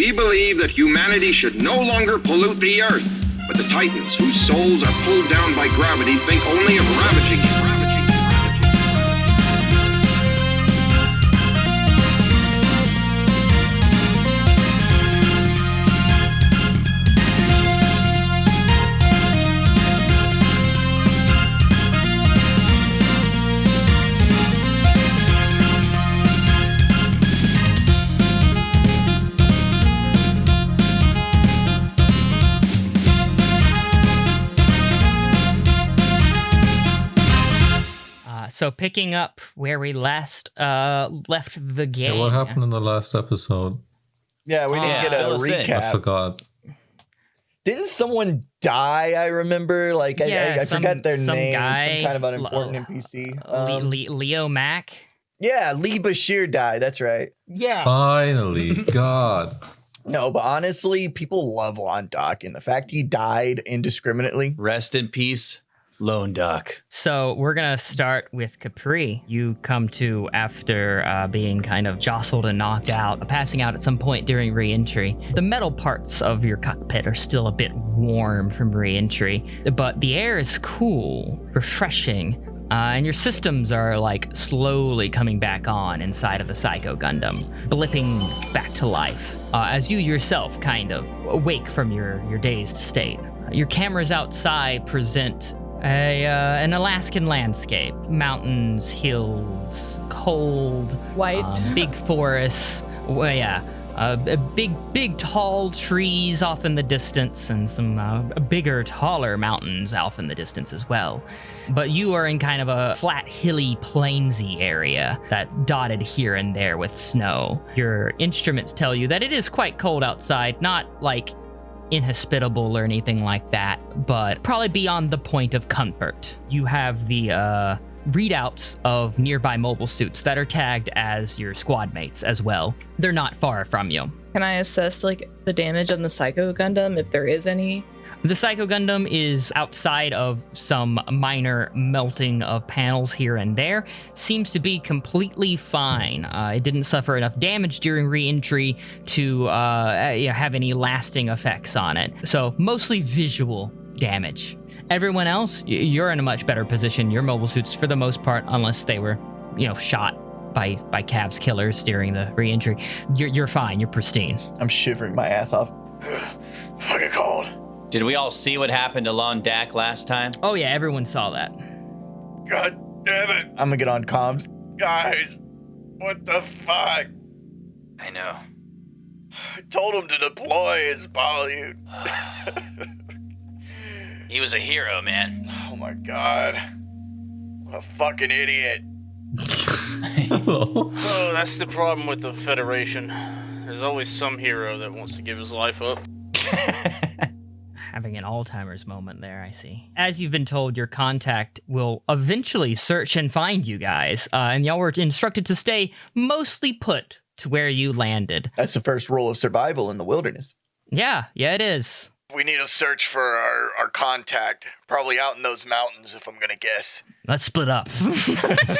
We believe that humanity should no longer pollute the Earth, but the Titans, whose souls are pulled down by gravity, think only of ravaging it. So picking up where we last left the game. Yeah, what happened in the last episode? Yeah, we didn't get a recap. I forgot. Didn't someone die? I remember. Like I forgot their name. Guy, some kind of unimportant NPC. Leo Mack. Yeah, Lee Bashir died. That's right. Yeah. Finally, God. No, but honestly, people love Lon Doc, and the fact he died indiscriminately. Rest in peace, Lone Duck. So we're going to start with Capri. You come to after being kind of jostled and knocked out, passing out at some point during re-entry. The metal parts of your cockpit are still a bit warm from re-entry, but the air is cool, refreshing, and your systems are like slowly coming back on inside of the Psycho Gundam, blipping back to life as you yourself kind of awake from your dazed state. Your cameras outside present an Alaskan landscape. Mountains, hills, cold. White. Big forests. Well, yeah. Big, tall trees off in the distance and some bigger, taller mountains off in the distance as well. But you are in kind of a flat, hilly, plainsy area that's dotted here and there with snow. Your instruments tell you that it is quite cold outside, not like inhospitable or anything like that, but probably beyond the point of comfort. You have the readouts of nearby mobile suits that are tagged as your squad mates as well. They're not far from you. Can I assess like the damage on the Psycho Gundam if there is any? The Psycho Gundam is outside of some minor melting of panels here and there. Seems to be completely fine. It didn't suffer enough damage during re-entry to have any lasting effects on it. So mostly visual damage. Everyone else, you're in a much better position. Your mobile suits, for the most part, unless they were, shot by Cavs killers during the re-entry, you're fine. You're pristine. I'm shivering my ass off. Fucking cold. Did we all see what happened to Lon Dak last time? Oh yeah, everyone saw that. God damn it. I'm gonna get on comms. Guys, what the fuck? I know. I told him to deploy his polyute. He was a hero, man. Oh my god. What a fucking idiot. Oh, that's the problem with the Federation. There's always some hero that wants to give his life up. Having an Alzheimer's moment there, I see. As you've been told, your contact will eventually search and find you guys, and y'all were instructed to stay mostly put to where you landed. That's the first rule of survival in the wilderness. Yeah, it is. We need to search for our contact. Probably out in those mountains, if I'm gonna guess. Let's split up.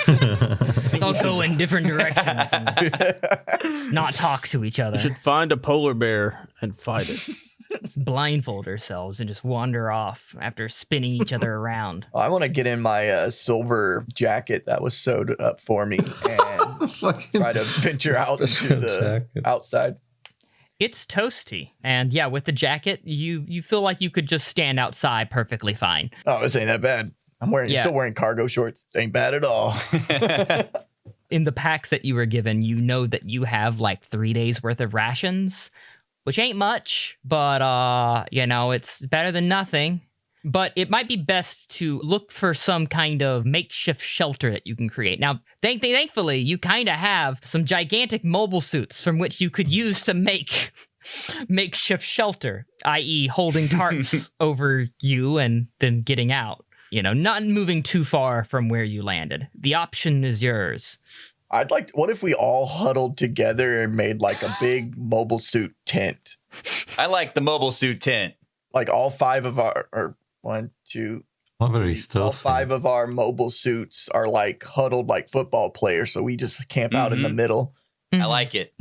Let's all go in different directions and not talk to each other. We should find a polar bear and fight it. Let's blindfold ourselves and just wander off after spinning each other around. I want to get in my silver jacket that was sewed up for me and try to venture out into the outside. It's toasty. And yeah, with the jacket, you feel like you could just stand outside perfectly fine. Oh, this ain't that bad. I'm still wearing cargo shorts. Ain't bad at all. In the packs that you were given, you know that you have like 3 days worth of rations, which ain't much, but it's better than nothing. But it might be best to look for some kind of makeshift shelter that you can create. Now, thankfully, you kind of have some gigantic mobile suits from which you could use to make makeshift shelter, i.e. holding tarps over you and then getting out. Not moving too far from where you landed. The option is yours. What if we all huddled together and made like a big mobile suit tent? I like the mobile suit tent. Like all five of our, all five of our mobile suits are like huddled like football players. So we just camp out in the middle. I like it.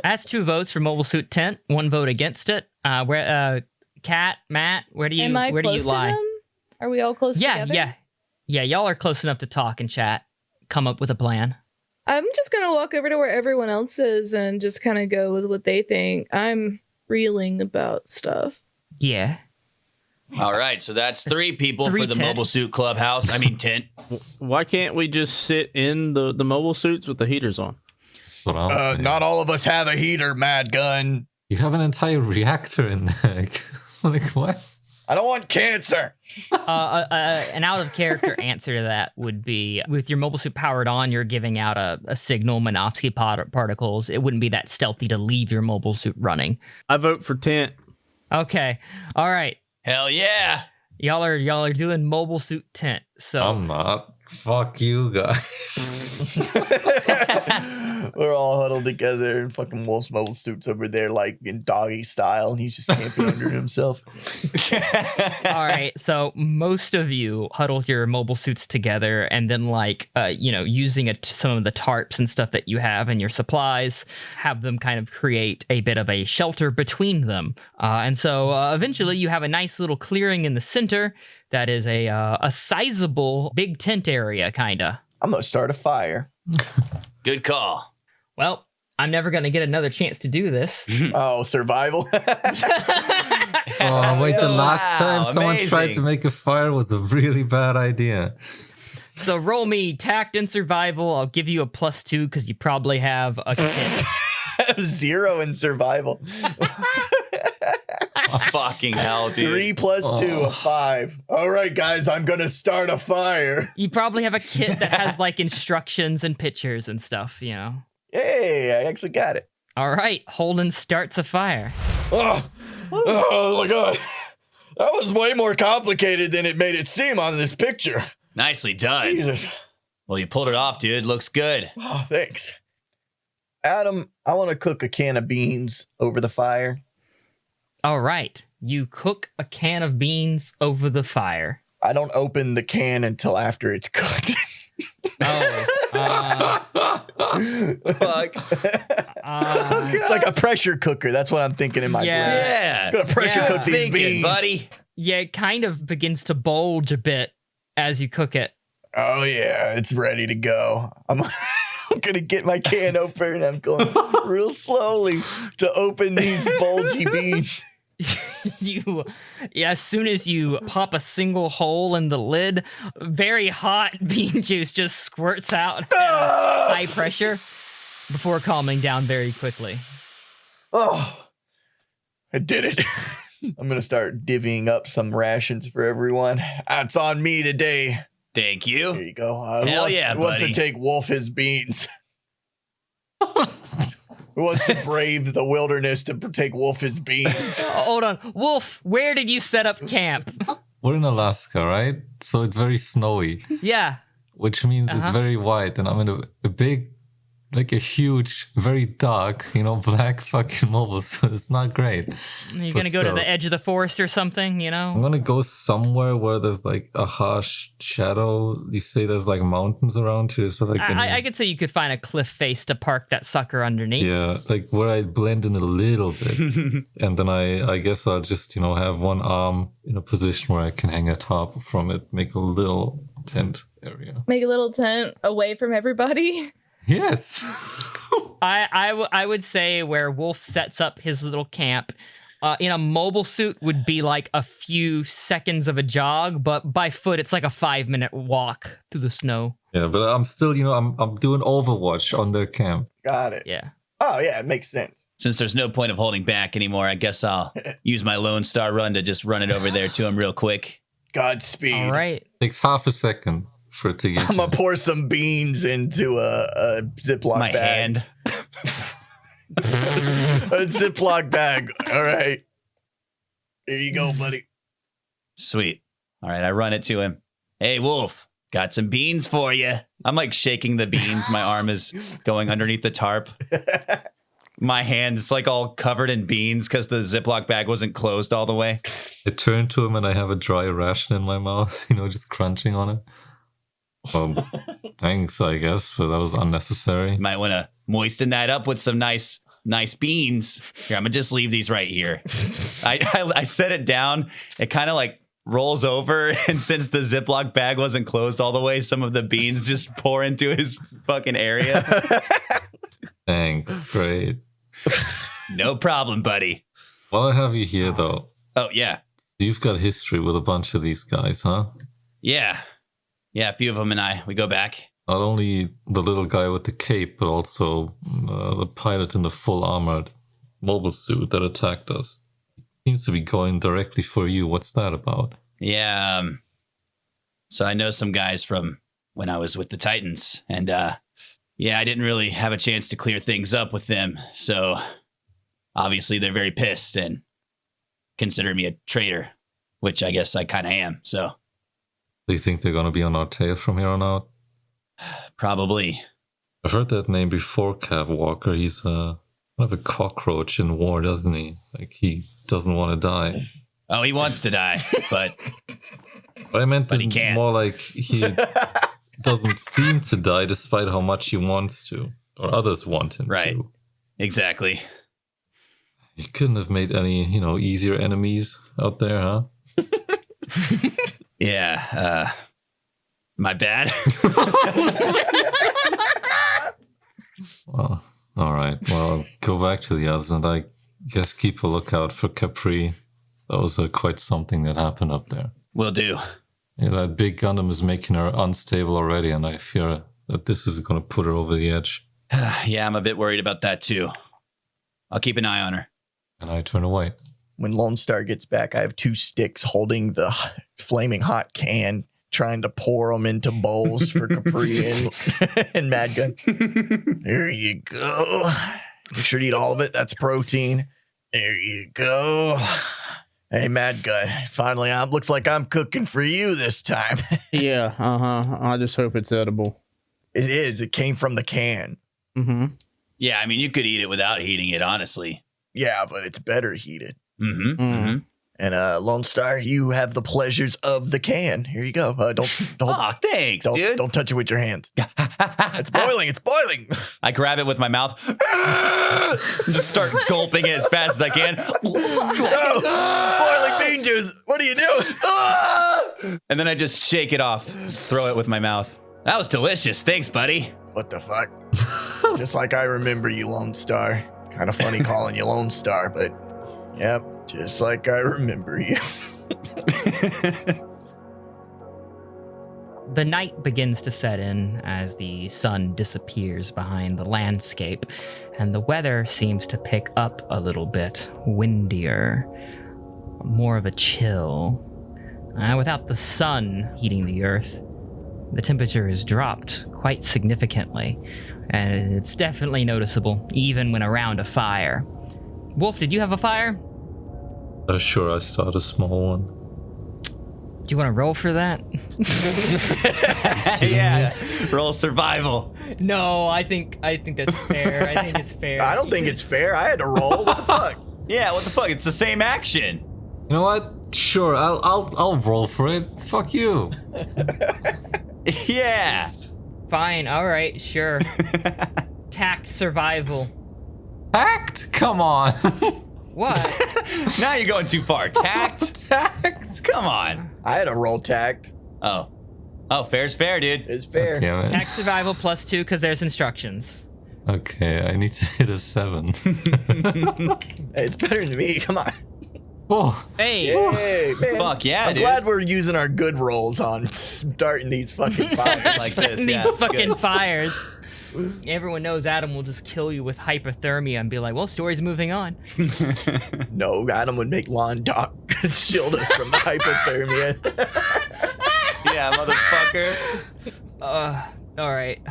That's 2 votes for Mobile Suit Tent, 1 vote against it. Kat, Matt, where do you Am I where do you close to lie? them? Are we all close together? Yeah, y'all are close enough to talk and chat. Come up with a plan. I'm just gonna walk over to where everyone else is and just kind of go with what they think. I'm reeling about stuff. Yeah. All right, so that's 3 people 3 for the tent. mobile suit clubhouse. I mean tent. Why can't we just sit in the mobile suits with the heaters on? That's what I'm saying. Not all of us have a heater, Mad Gun. You have an entire reactor in there. Like, what? I don't want cancer. An out of character answer to that would be with your mobile suit powered on, you're giving out a signal, Minovsky particles. It wouldn't be that stealthy to leave your mobile suit running. I vote for tent. Okay. All right. Hell yeah. Y'all are doing mobile suit tent. So I'm not. Fuck you guys. We're all huddled together in fucking Wolf's mobile suits over there, like in doggy style, and he's just camping under himself. all right. So most of you huddle your mobile suits together, and then using some of the tarps and stuff that you have and your supplies, have them kind of create a bit of a shelter between them. And so eventually you have a nice little clearing in the center that is a sizable big tent area, kinda. I'm gonna start a fire. Good call. Well, I'm never gonna get another chance to do this. Oh, survival. Oh, wait, the last time Wow, someone tried amazing. to make a fire was a really bad idea. So roll me tact and survival. I'll give you a +2 because you probably have a kit. 0 in survival. Fucking hell, dude. 3 + 2, a 5. All right, guys, I'm gonna start a fire. You probably have a kit that has like instructions and pictures and stuff, Hey, I actually got it. All right, Holden starts a fire. Oh my god. That was way more complicated than it made it seem on this picture. Nicely done. Jesus. Well, you pulled it off, dude. Looks good. Oh, thanks. Adam, I want to cook a can of beans over the fire. All right, you cook a can of beans over the fire. I don't open the can until after it's cooked. Fuck. It's like a pressure cooker. That's what I'm thinking in my brain. Yeah. I'm gonna pressure Yeah. cook these Thinking, beans. buddy. Yeah, it kind of begins to bulge a bit as you cook it. Oh yeah, it's ready to go. I'm gonna get my can open and I'm going real slowly to open these bulgy beans. As soon as you pop a single hole in the lid, very hot bean juice just squirts out at high pressure before calming down very quickly. Oh, I did it. I'm gonna start divvying up some rations for everyone. That's on me today. Thank Here you. you go. Hell yeah, Who wants to buddy. take Wolf his beans? Who wants to brave the wilderness to take Wolf his beans? Hold on. Wolf, where did you set up camp? We're in Alaska, right? So it's very snowy, Yeah. which means it's very white, and I'm in a big, like a huge, very dark, black fucking mobile, so it's not great. You're For going to go to stealth. the edge of the forest or something, I'm gonna go somewhere where there's like a harsh shadow. You say there's like mountains around here, so like I could say you could find a cliff face to park that sucker underneath. yeah, like where I blend in a little bit, and then I guess I'll just have one arm in a position where I can hang atop from it, make a little tent area. Make a little tent away from everybody. Yes. I would say where Wolf sets up his little camp in a mobile suit would be like a few seconds of a jog, but by foot it's like a 5-minute walk through the snow. Yeah, but I'm still, I'm doing Overwatch on their camp. Got it. Yeah. Oh yeah, it makes sense. Since there's no point of holding back anymore, I guess I'll use my Lone Star run to just run it over there to him real quick. Godspeed. All right. Takes half a second for it to get. I'm gonna pour some beans into a Ziploc My bag. hand. A Ziploc bag. All right. Here you go, buddy. Sweet. All right, I run it to him. Hey, Wolf, got some beans for you. I'm like shaking the beans. My arm is going underneath the tarp. My hand's like all covered in beans because the Ziploc bag wasn't closed all the way. I turn to him and I have a dry ration in my mouth, just crunching on it. Well, thanks, I guess, but that was unnecessary. Might want to moisten that up with some nice beans. Here, I'm gonna just leave these right here. I set it down. It kind of like rolls over, and since the Ziploc bag wasn't closed all the way, some of the beans just pour into his fucking area. Thanks, great. No problem, buddy. While I have you here, though, Oh, yeah. you've got history with a bunch of these guys, huh? Yeah. Yeah, a few of them and we go back. Not only the little guy with the cape, but also the pilot in the full armored mobile suit that attacked us. Seems to be going directly for you. What's that about? Yeah, so I know some guys from when I was with the Titans, and yeah, I didn't really have a chance to clear things up with them, so obviously they're very pissed and consider me a traitor, which I guess I kind of am, so. Do you think they're going to be on our tail from here on out? Probably. I've heard that name before, Cav Walker. He's kind of a cockroach in war, doesn't he? Like, he doesn't want to die. Oh, he wants to die, but I meant he can't. more like he doesn't seem to die despite how much he wants to, or others want him right. to. Exactly. You couldn't have made any, easier enemies out there, huh? Yeah, my bad. Well, all right. Well, go back to the others, and I guess keep a lookout for Capri. That was quite something that happened up there. Will do. Yeah, that big Gundam is making her unstable already, and I fear that this is going to put her over the edge. Yeah, I'm a bit worried about that too. I'll keep an eye on her. And I turn away. When Lone Star gets back, I have 2 sticks holding the flaming hot can, trying to pour them into bowls for Capri and Mad Gun. There you go. Make sure to eat all of it. That's protein. There you go. Hey, Mad Gun. Finally, looks like I'm cooking for you this time. Yeah, I just hope it's edible. It is. It came from the can. Mm-hmm. Yeah, I mean, you could eat it without heating it, honestly. Yeah, but it's better heated. Mm-hmm. Mm-hmm. And Lone Star, you have the pleasures of the can. Here you go. Don't. Oh, thanks, dude. Don't touch it with your hands. It's boiling. It's boiling. I grab it with my mouth. Just start gulping it as fast as I can. Boiling bean juice. What are you doing? And then I just shake it off. Throw it with my mouth. That was delicious. Thanks, buddy. What the fuck? Just like I remember you, Lone Star. Kind of funny calling you Lone Star, but yep, just like I remember you. The night begins to set in as the sun disappears behind the landscape, and the weather seems to pick up a little bit, windier, more of a chill. Without the sun heating the earth, the temperature has dropped quite significantly, and it's definitely noticeable, even when around a fire. Wolf, did you have a fire? Sure, I start a small one. Do you want to roll for that? Yeah, roll survival. No, I think that's fair. I think it's fair. I don't think it's fair. I had to roll. What the fuck? Yeah, what the fuck? It's the same action. You know what? Sure, I'll roll for it. Fuck you. Yeah. Fine, all right, sure. Tact survival. Tact? Come on. What? Now you're going too far. Tact? Tact? Come on. I had to roll tact. Oh, fair's fair, dude. It's fair. Damn it. Tact survival +2 because there's instructions. Okay, I need to hit a 7. Hey, it's better than me. Come on. Oh, Hey, Hey, man. Fuck yeah, I'm dude. glad we're using our good rolls on starting these fucking fires. Like this, these yeah, it's fucking good. fires. Everyone knows Adam will just kill you with hypothermia and be like, well, story's moving on. No, Adam would make Lon Doc shield us from the hypothermia. Yeah, motherfucker. All right.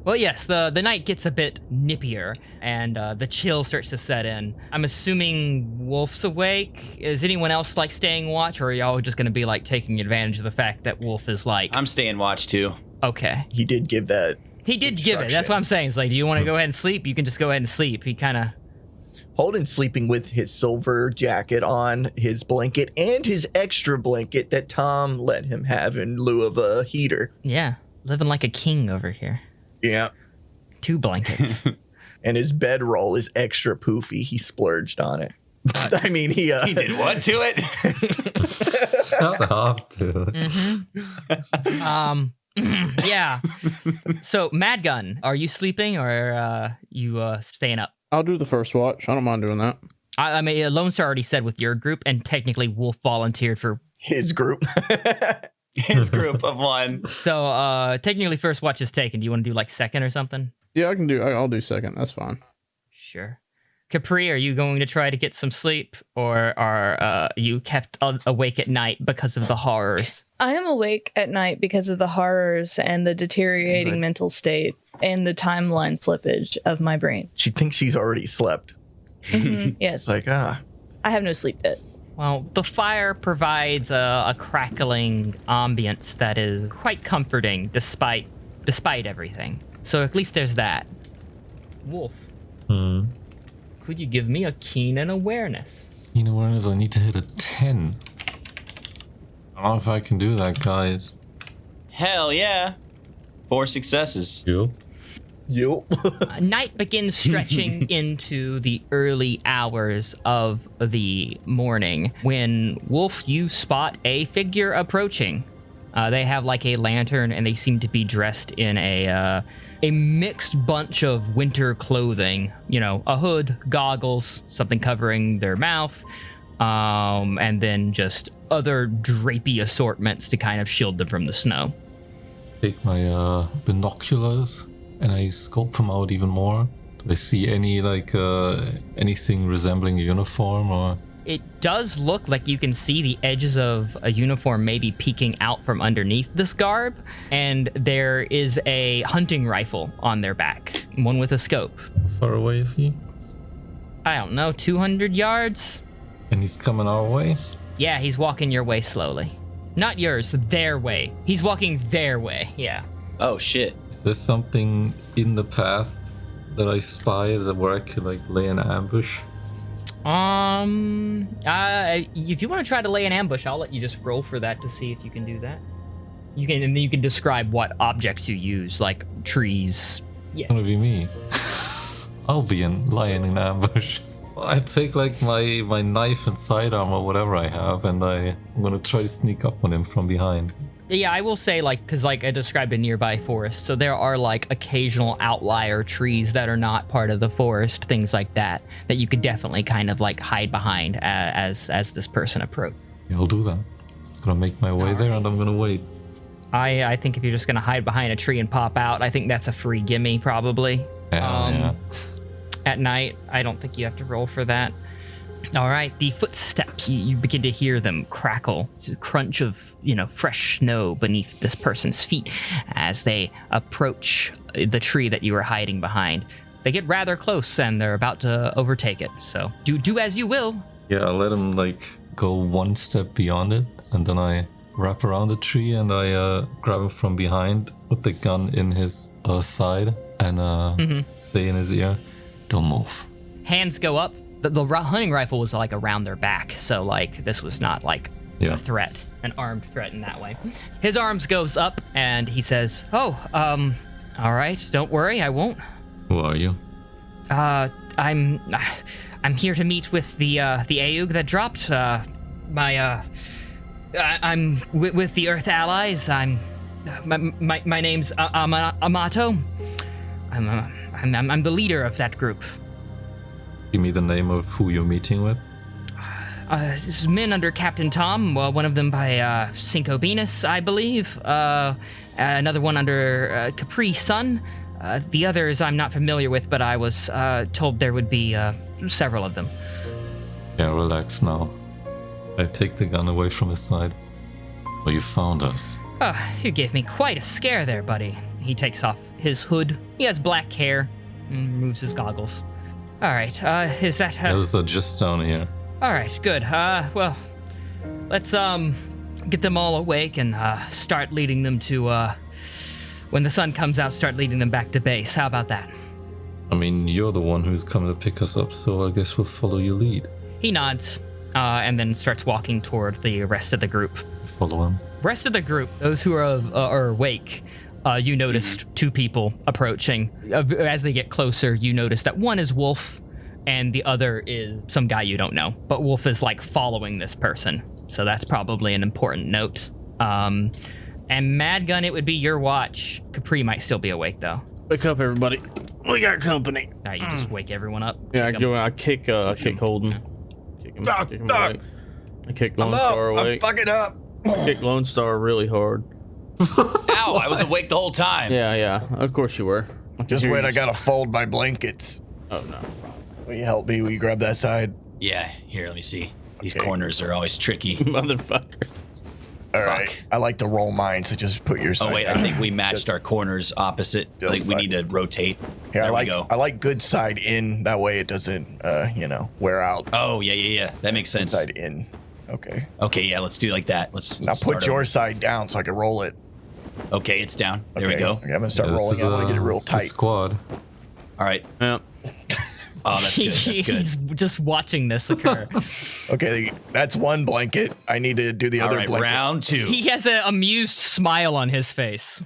Well, yes, the night gets a bit nippier, and the chill starts to set in. I'm assuming Wolf's awake. Is anyone else, like, staying watch, or are y'all just going to be, like, taking advantage of the fact that Wolf is, like... I'm staying watch, too. Okay. He did give that. He did give it. That's what I'm saying. It's like, do you want to go ahead and sleep? You can just go ahead and sleep. He kind of... Holden's sleeping with his silver jacket on, his blanket, and his extra blanket that Tom let him have in lieu of a heater. Yeah. Living like a king over here. Yeah. 2 blankets. And his bedroll is extra poofy. He splurged on it. I mean, he did what to it? Shut up, dude. Yeah. So, Mad Gun, are you sleeping or you staying up? I'll do the first watch. I don't mind doing that. I mean, Lone Star already said with your group, and technically Wolf volunteered for. his group. His group of 1. So, technically first watch is taken. Do you want to do like second or something? Yeah, I'll do second. That's fine. Sure. Capri, are you going to try to get some sleep, or are you kept awake at night because of the horrors? I am awake at night because of the horrors and the deteriorating mental state and the timeline slippage of my brain. She thinks she's already slept. Yes. It's like, I have no sleep debt. Well, the fire provides a crackling ambience that is quite comforting despite everything. So at least there's that. Wolf, could you give me a keen and awareness? Keen awareness, I need to hit a 10. I don't know if I can do that, guys. Hell yeah. 4 successes. You? Night begins stretching into the early hours of the morning when, Wolf, you spot a figure approaching. They have like a lantern, and they seem to be dressed in a mixed bunch of winter clothing. You know, a hood, goggles, something covering their mouth, and then just other drapey assortments to kind of shield them from the snow. Take my binoculars and I scope them out even more. Do I see any anything resembling a uniform or? It does look like you can see the edges of a uniform maybe peeking out from underneath this garb, and there is a hunting rifle on their back, one with a scope. How far away is he? I don't know, 200 yards? And he's coming our way? Yeah, he's walking your way slowly. Not yours, their way. He's walking their way, yeah. Oh, shit. Is there something in the path that I spy where I could like lay an ambush? If you want to try to lay an ambush, I'll let you just roll for that to see if you can do that. You can, and then you can describe what objects you use, like trees. Yeah. It's gonna be me. I'll be lying in ambush. I take like my knife and sidearm or whatever I have, and I'm gonna try to sneak up on him from behind. Yeah, I will say, like, because, like, I described a nearby forest, so there are, like, occasional outlier trees that are not part of the forest, things like that you could definitely kind of, like, hide behind as this person approaches. Yeah, I'll do that. I'm gonna make my way there, and I'm gonna wait. I think if you're just gonna hide behind a tree and pop out, I think that's a free gimme, probably. Yeah. At night, I don't think you have to roll for that. All right, the footsteps, you begin to hear them crackle, the crunch of, fresh snow beneath this person's feet as they approach the tree that you were hiding behind. They get rather close and they're about to overtake it, so do as you will. Yeah, I'll let him, go one step beyond it, and then I wrap around the tree and I grab him from behind, put the gun in his side, and say in his ear, "Don't move." Hands go up. The hunting rifle was around their back, so this was not a threat, an armed threat in that way. His arms goes up and he says, "Oh, all right, don't worry, I won't." Who are you? I'm here to meet with the AEUG that dropped. I'm with the Earth Allies. My name's Amato. I'm the leader of that group. Give me the name of who you're meeting with. This is men under Captain Tom, one of them by Cinco Venus, I believe. Another one under Capri Sun. The others I'm not familiar with, but I was told there would be several of them. Yeah, relax now. I take the gun away from his side. Oh, you found us. Oh, you gave me quite a scare there, buddy. He takes off his hood. He has black hair and removes his goggles. All right, is that... Yes, just down here. All right, good. Well, let's get them all awake and start leading them to, when the sun comes out, start leading them back to base. How about that? I mean, you're the one who's coming to pick us up, so I guess we'll follow your lead. He nods, and then starts walking toward the rest of the group. Follow him. Rest of the group, those who are awake, you noticed two people approaching. As they get closer, you notice that one is Wolf and the other is some guy you don't know. But Wolf is like following this person. So that's probably an important note. And Madgun, it would be your watch. Capri might still be awake though. Wake up, everybody. We got company. All right, you just wake everyone up. Yeah, Kick 'em. I kick Holden. Kick him awake. I kick Lone Star awake. I'm fucking up. I kick Lone Star really hard. Ow, I was awake the whole time. Yeah. Of course you were. Just wait, I gotta fold my blankets. Oh, no. Will you help me? Will you grab that side? Yeah, here, let me see. These Okay. corners are always tricky. Motherfucker. All right. I like to roll mine, so just put your side. Oh, wait, I think we matched our corners opposite. Just Like, we fine. need to rotate. Here, There I we go. like good side in. That way it doesn't, wear out. Oh, yeah. That makes sense. Side in. Okay. Okay, yeah, let's do like that. Let's Now start put your over. side down so I can roll it. Okay, it's down. There Okay. we go. Okay, I'm gonna start This rolling is, it. I want to get it real it's the tight. squad. All right. Yeah. Oh, that's good. That's good. He's just watching this occur. Okay, that's one blanket. I need to do the All other right, blanket. round 2. He has an amused smile on his face. All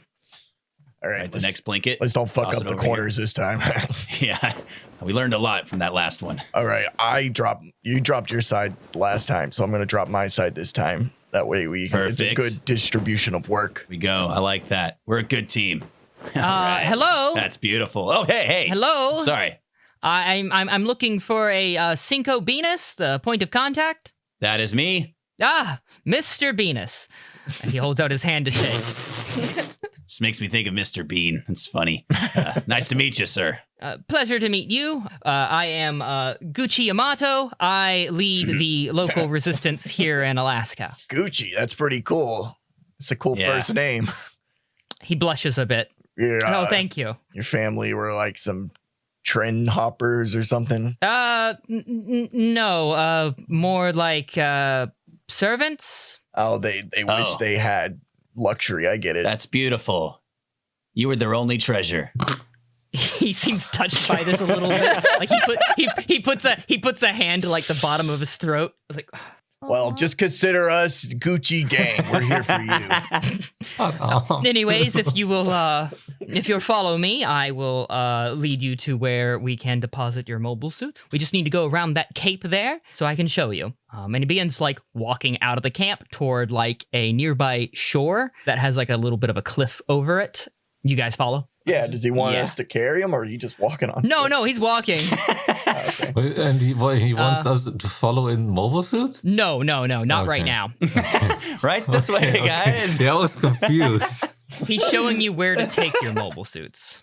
All right, right, the next blanket. let's don't fuck Toss up it the over corners this time. here. Yeah, we learned a lot from that last one. All right, you dropped your side last time, so I'm gonna drop my side this time. That way it's a Perfect. good distribution of work. We go. I like that. We're a good team. All right. Hello. That's beautiful. Oh, hey. Hello. Sorry. I'm looking for a Cinco Venus, the point of contact. That is me. Ah, Mr. Venus. And he holds out his hand to shake. Just makes me think of Mr. Bean. It's funny. Nice to meet you, sir. Pleasure to meet you. I am Gucci Yamato. I lead the local resistance here in Alaska. Gucci, that's pretty cool. It's a cool Yeah. first name. He blushes a bit. Yeah. Oh, thank you. Your family were like some trend hoppers or something. No, more like servants. Oh, they wish Oh. they had luxury. I get it. That's beautiful. You were their only treasure. He seems touched by this a little bit. Like he puts a hand to like the bottom of his throat. I was like, Well, just consider us Gucci gang. We're here for you. anyways, if you'll follow me, I will lead you to where we can deposit your mobile suit. We just need to go around that cape there so I can show you. And he begins like walking out of the camp toward like a nearby shore that has like a little bit of a cliff over it. You guys follow? Yeah, does he want Yeah. us to carry him or are you just walking on? No, he's walking. Okay. Wait, and he wants us to follow in mobile suits? No, not right Okay. now. Right this way, Okay. guys. Yeah, I was confused. He's showing you where to take your mobile suits.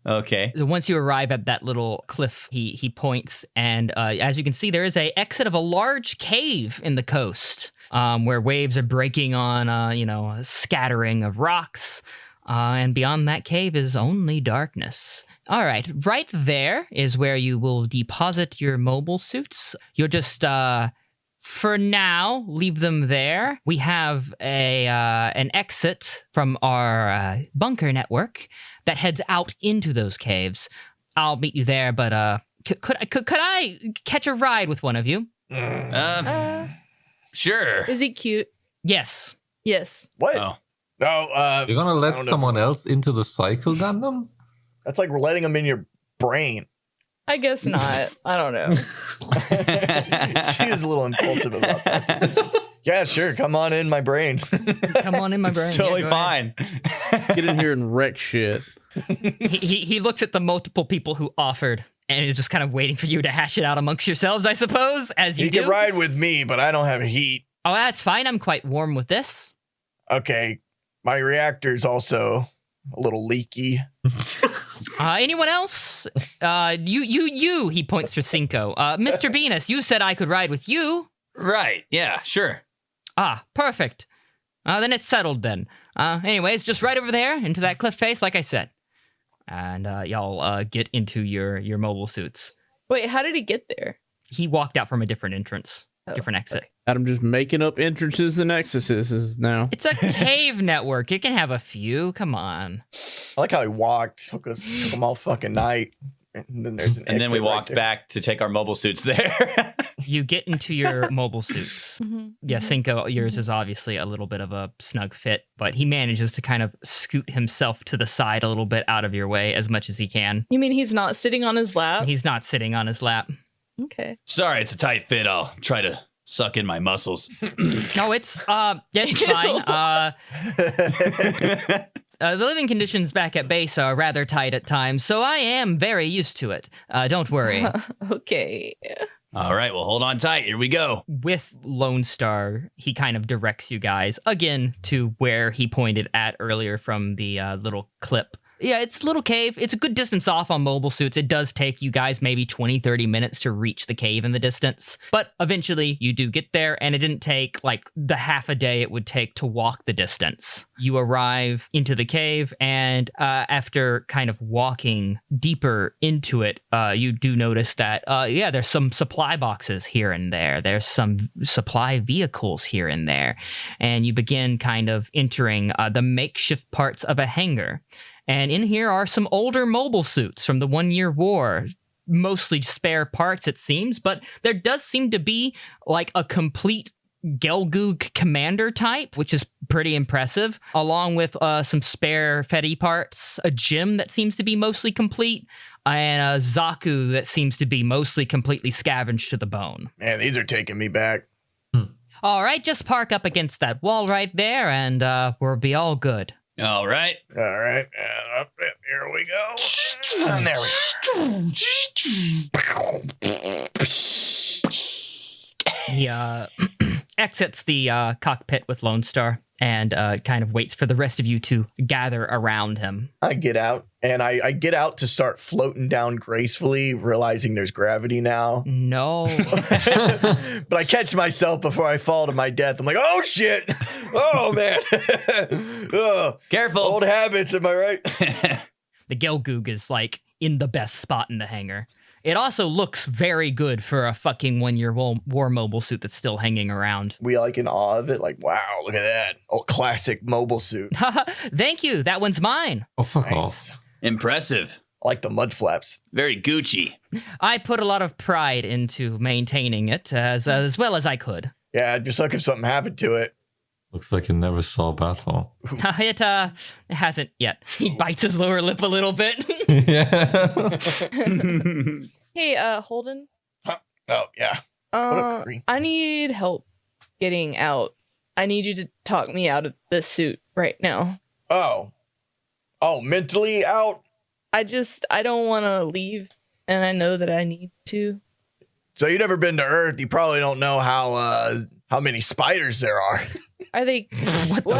Okay. So once you arrive at that little cliff, he points, and as you can see, there is a exit of a large cave in the coast, where waves are breaking on, a scattering of rocks, and beyond that cave is only darkness. All right, right there is where you will deposit your mobile suits. You'll just, for now, leave them there. We have an exit from our bunker network that heads out into those caves. I'll meet you there, but could I catch a ride with one of you? Sure. Is he cute? Yes. Yes. What? Oh. No, You're gonna I let don't know. someone else into the cycle Gundam? That's like we're letting him in your brain. I guess not. I don't know. She is a little impulsive about that decision. Yeah, sure. Come on in my brain. Come on in my brain. It's Yeah, totally go ahead. fine. Get in here and wreck shit. He looks at the multiple people who offered and is just kind of waiting for you to hash it out amongst yourselves, I suppose, as you He do. can ride with me, but I don't have heat. Oh, that's fine. I'm quite warm with this. Okay. My reactor's also a little leaky. Anyone else? You. He points to Cinco. Mr. Venus, you said I could ride with you. Right. Yeah, sure. Ah, perfect. Then it's settled then. Anyways, just right over there into that cliff face, like I said. And y'all get into your mobile suits. Wait, how did he get there? He walked out from a different entrance, Oh, different exit. Adam just making up entrances and exits now. It's a cave network. It can have a few. Come on. I like how he walked. Took him all fucking night. And then there's an And then we exit right walked there. back to take our mobile suits there. You get into your mobile suits. Yeah, Cinco, yours is obviously a little bit of a snug fit, but he manages to kind of scoot himself to the side a little bit out of your way as much as he can. You mean he's not sitting on his lap? He's not sitting on his lap. Okay. Sorry, it's a tight fit. I'll try to suck in my muscles. No, it's fine. The living conditions back at base are rather tight at times, so I am very used to it. Don't worry. Okay. All right, well, hold on tight. Here we go. With Lone Star, he kind of directs you guys again to where he pointed at earlier from the little clip. Yeah, it's a little cave. It's a good distance off on mobile suits. It does take you guys maybe 20, 30 minutes to reach the cave in the distance. But eventually you do get there, and it didn't take like the half a day it would take to walk the distance. You arrive into the cave, and after kind of walking deeper into it, you do notice that, there's some supply boxes here and there. There's some supply vehicles here and there. And you begin kind of entering the makeshift parts of a hangar. And in here are some older mobile suits from the 1 year war, mostly spare parts, it seems, but there does seem to be like a complete Gelgoog commander type, which is pretty impressive, along with some spare Feddie parts, a gym that seems to be mostly complete, and a Zaku that seems to be mostly completely scavenged to the bone. Man, these are taking me back. All right, just park up against that wall right there, and we'll be all good. All right. All right. Up, here we go. And there we go. He exits the cockpit with Lone Star and kind of waits for the rest of you to gather around him. I get out, and I get out to start floating down gracefully, realizing there's gravity now. No. But I catch myself before I fall to my death. I'm like, oh, shit. Oh, man. Oh, Careful. old habits, am I right? The Gelgoog is like in the best spot in the hangar. It also looks very good for a fucking 1 year war mobile suit that's still hanging around. We like in awe of it. Like, wow, look at that. Oh, classic mobile suit. Thank you. That one's mine. Oh, fuck off. Nice. Impressive. I like the mud flaps. Very Gucci. I put a lot of pride into maintaining it as well as I could. Yeah, just like if something happened to it. Looks like you never saw battle. It hasn't yet. He bites his lower lip a little bit. Yeah. Hey, Holden. Oh, yeah. a creep. I need help getting out. I need you to talk me out of this suit right now. Oh, mentally out? I don't want to leave, and I know that I need to. So you've never been to Earth. You probably don't know how many spiders there are. Are they... what?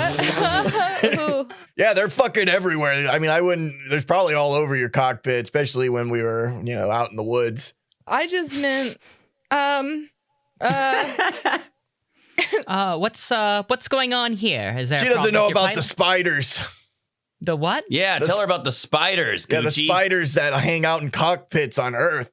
Who? Yeah, they're fucking everywhere. I mean, there's probably all over your cockpit, especially when we were, out in the woods. I just meant, what's going on here? Is there She a problem doesn't know with your about the pilot? spiders. The what? Yeah, tell her about the spiders, Gucci. Yeah, the spiders that hang out in cockpits on Earth.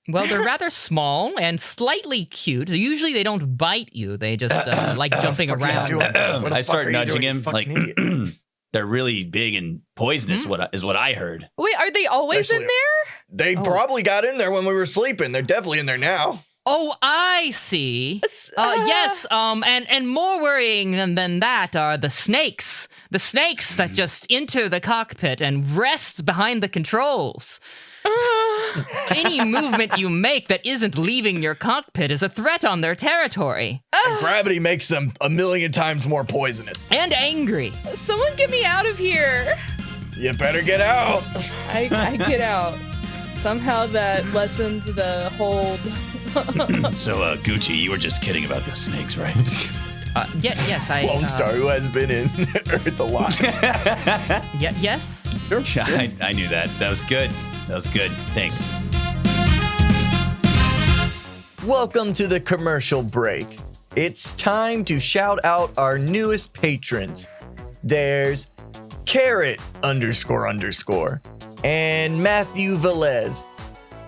Well, they're rather small and slightly cute. Usually they don't bite you. They just like jumping Fuck are you around. doing? What the I fuck start are you nudging doing, you him, fucking like, idiot? they're really big and poisonous, is what I heard. wait, are they always in Especially- there? They probably got in there when we were sleeping. They're definitely in there now. Oh, I see. Yes, and more worrying than that are the snakes. The snakes that just enter the cockpit and rest behind the controls. Any movement you make that isn't leaving your cockpit is a threat on their territory. And gravity makes them a million times more poisonous. And angry. Someone get me out of here. You better get out. I get out. Somehow that lessens the hold. So, Gucci, you were just kidding about the snakes, right? Yes, I... Lone Star, who has been in Earth a lot. Yes? I knew that. That was good. That was good. Thanks. Welcome to the commercial break. It's time to shout out our newest patrons. There's Carrot __ and Matthew Velez.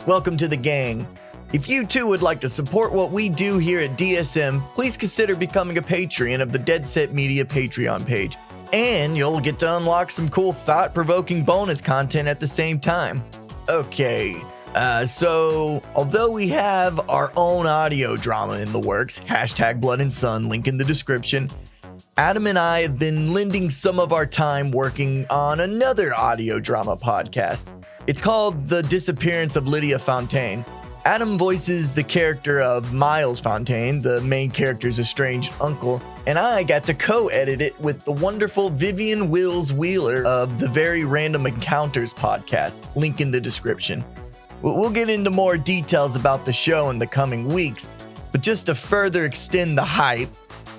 Welcome to the gang. If you too would like to support what we do here at DSM, please consider becoming a Patreon of the Dead Set Media Patreon page. And you'll get to unlock some cool thought-provoking bonus content at the same time. Okay. So, although we have our own audio drama in the works, hashtag Blood and Sun, link in the description, Adam and I have been lending some of our time working on another audio drama podcast. It's called The Disappearance of Lydia Fontaine. Adam voices the character of Miles Fontaine, the main character's estranged uncle, and I got to co-edit it with the wonderful Vivian Wills Wheeler of the Very Random Encounters podcast, link in the description. We'll get into more details about the show in the coming weeks, but just to further extend the hype,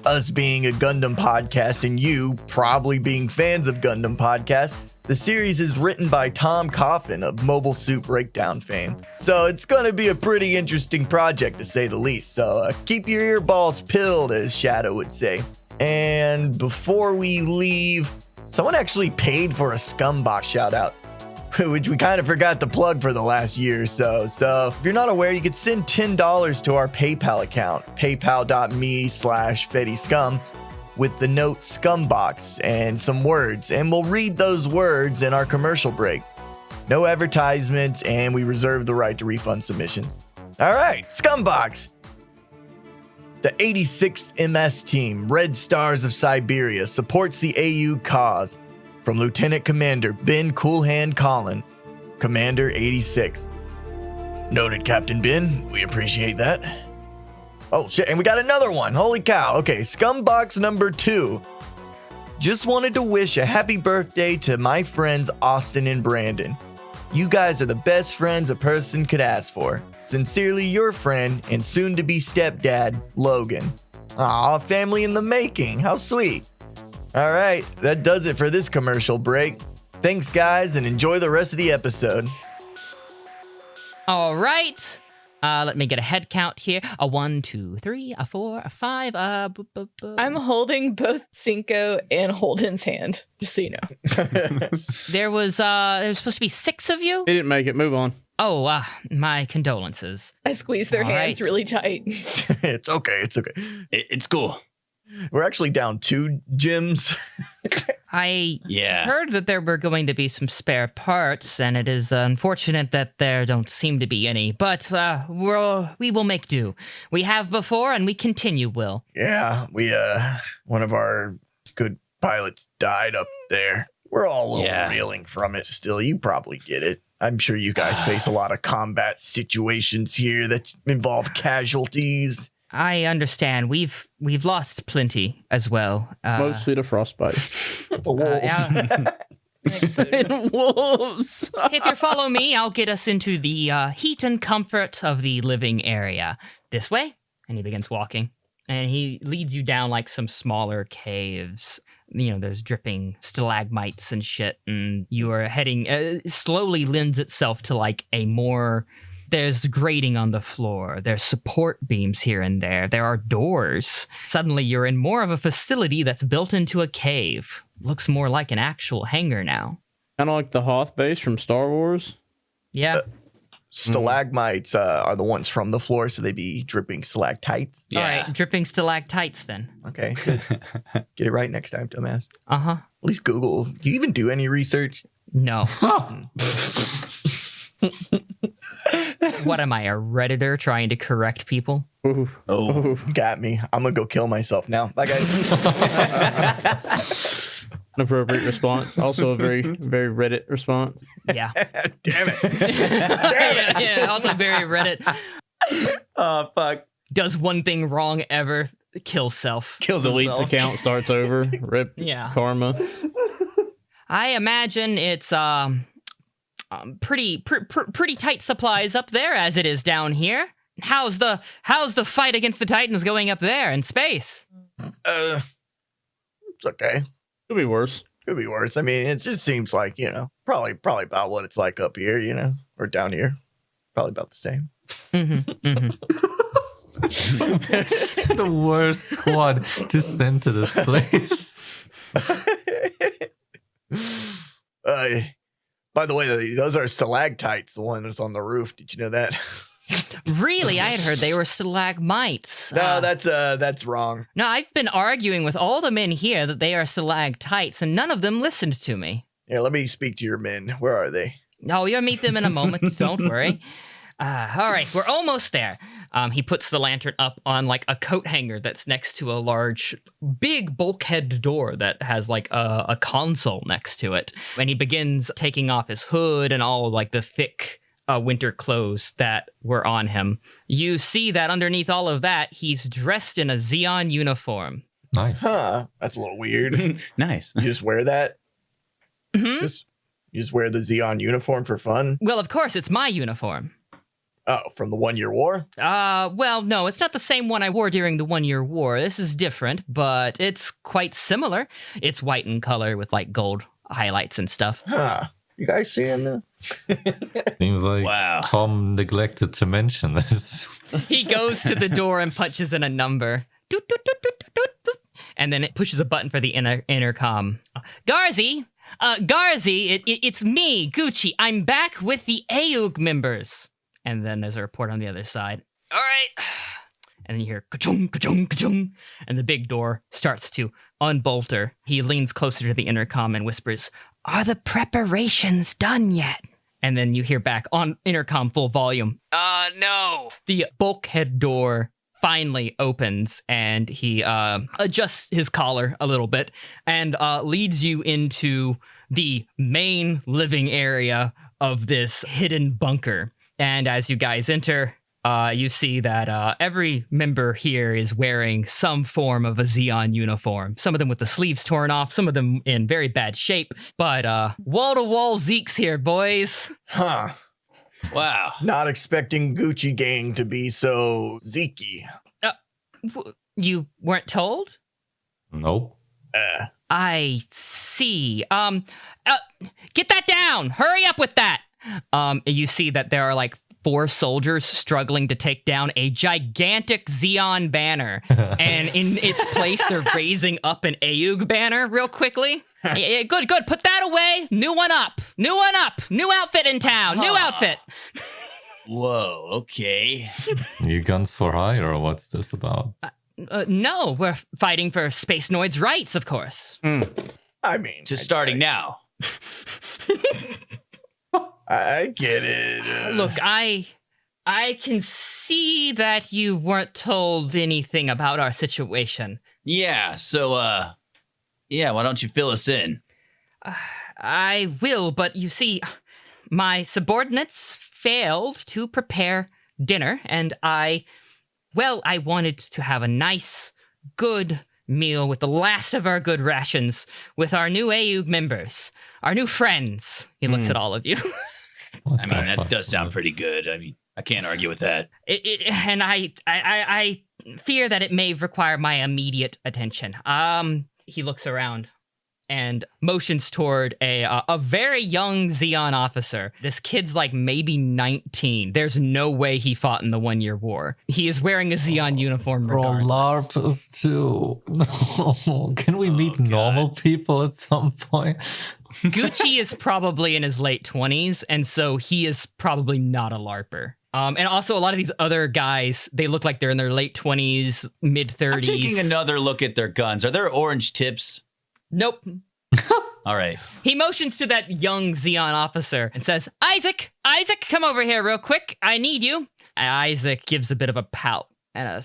us being a Gundam podcast and you probably being fans of Gundam podcasts, the series is written by Tom Coffin of Mobile Suit Breakdown fame. So it's going to be a pretty interesting project to say the least, so keep your earballs pilled, as Shadow would say. And before we leave, someone actually paid for a Scumbox shout out, which we kind of forgot to plug for the last year or so. So if you're not aware, you could send $10 to our PayPal account, paypal.me/Feddie Scum, with the note Scumbox and some words, and we'll read those words in our commercial break. No advertisements, and we reserve the right to refund submissions. All right, Scumbox. The 86th MS Team, Red Stars of Siberia, supports the AU cause. From Lieutenant Commander Ben Coolhand Collin, Commander 86. Noted, Captain Ben. We appreciate that. Oh, shit. And we got another one. Holy cow. Okay, Scumbox number 2. Just wanted to wish a happy birthday to my friends Austin and Brandon. You guys are the best friends a person could ask for. Sincerely, your friend and soon-to-be stepdad, Logan. Aw, family in the making. How sweet. All right, that does it for this commercial break. Thanks, guys, and enjoy the rest of the episode. All right. Let me get a head count here. A 1, 2, 3, a 4, a 5. I'm holding both Cinco and Holden's hand, just so you know. There was supposed to be 6 of you. He didn't make it. Move on. Oh, my condolences. I squeeze their All hands right. really tight. It's okay. It's okay. It's cool. We're actually down 2 gyms. I Yeah. heard that there were going to be some spare parts, and it is unfortunate that there don't seem to be any, but we will make do. We have before, and we continue will. Yeah, we one of our good pilots died up there. We're all a little reeling from it still. You probably get it. I'm sure you guys face a lot of combat situations here that involve casualties. I understand. We've lost plenty as well. Mostly to frostbite. The wolves. And wolves. If you follow me, I'll get us into the heat and comfort of the living area. This way. And he begins walking. And he leads you down like some smaller caves. You know, there's dripping stalagmites and shit. And you are heading, slowly lends itself to like a more... There's grating on the floor. There's support beams here and there. There are doors. Suddenly you're in more of a facility that's built into a cave. Looks more like an actual hangar now. Kind of like the Hoth base from Star Wars. Yeah. Stalagmites are the ones from the floor, so they be dripping stalactites. All right, dripping stalactites then. Okay, good. Get it right next time, dumbass. Uh-huh. At least Google. Do you even do any research? No. What am I, a Redditor trying to correct people? Ooh. Oh. Got me. I'm gonna go kill myself now. Bye, guys. An appropriate response. Also a very, very Reddit response. Yeah. Damn it. yeah, also very Reddit. Oh, fuck. Does one thing wrong ever. Kill self. Kills Deletes himself. account, starts over. Rip. Yeah. Karma. I imagine it's pretty tight supplies up there as it is down here. How's the fight against the Titans going up there in space? It's okay. Could be worse. Could be worse. I mean, it just seems like, probably about what it's like up here, or down here. Probably about the same. The worst squad to send to this place. By the way, those are stalactites, the one that's on the roof. Did you know that? Really? I had heard they were stalagmites. No, that's wrong. No, I've been arguing with all the men here that they are stalactites, and none of them listened to me. Yeah, let me speak to your men. Where are they? Oh, you'll meet them in a moment. Don't worry. All right, we're almost there. He puts the lantern up on like a coat hanger that's next to a large, big bulkhead door that has like a console next to it. And he begins taking off his hood and all like the thick winter clothes that were on him. You see that underneath all of that, he's dressed in a Xeon uniform. Nice. Huh. That's a little weird. Nice. You just wear that? Mm-hmm. You just wear the Xeon uniform for fun? Well, of course, it's my uniform. Oh, from the 1 year war? Well, no, it's not the same one I wore during the 1 year war. This is different, but it's quite similar. It's white in color with like gold highlights and stuff. Huh. You guys seeing that? Seems like Wow. Tom neglected to mention this. He goes to the door and punches in a number. Doot, doot, doot, doot, doot, doot. And then it pushes a button for the intercom. Garzi, it's me, Gucci. I'm back with the AEUG members. And then there's a report on the other side. All right. And then you hear ka-chung, ka-chung, ka-chung. And the big door starts to unbolter. He leans closer to the intercom and whispers, "Are the preparations done yet?" And then you hear back on intercom full volume, no. The bulkhead door finally opens and he adjusts his collar a little bit and leads you into the main living area of this hidden bunker. And as you guys enter, you see that every member here is wearing some form of a Xeon uniform. Some of them with the sleeves torn off, some of them in very bad shape. But wall-to-wall Zeke's here, boys. Huh. Wow. Not expecting Gucci Gang to be so Zeke-y. You weren't told? Nope. I see. Get that down! Hurry up with that! You see that there are like 4 soldiers struggling to take down a gigantic Xeon banner. And in its place, they're raising up an AEUG banner real quickly. Yeah, good. Put that away. New one up. New outfit in town. New outfit. Whoa, okay. You guns for hire, or what's this about? No, we're fighting for Space Noid's rights, of course. I mean, Just starting now. I get it. Look, I can see that you weren't told anything about our situation. Yeah, so, why don't you fill us in? I will, but you see, my subordinates failed to prepare dinner, and I wanted to have a nice, good meal with the last of our good rations with our new AEUG members, our new friends. He looks at all of you. What I the mean, that fuck does is sound this? pretty good. I mean, I can't argue with that. And I fear that it may require my immediate attention. He looks around and motions toward a very young Xeon officer. This kid's like maybe 19. There's no way he fought in the 1 year war. He is wearing a Xeon uniform Bro, regardless. LARP too. No. Can we meet God. normal people at some point? Gucci is probably in his late 20s, and so he is probably not a LARPer. And also, a lot of these other guys, they look like they're in their late 20s, mid 30s. I'm taking another look at their guns. Are there orange tips? Nope. All right. He motions to that young Xeon officer and says, Isaac, come over here real quick. I need you. And Isaac gives a bit of a pout and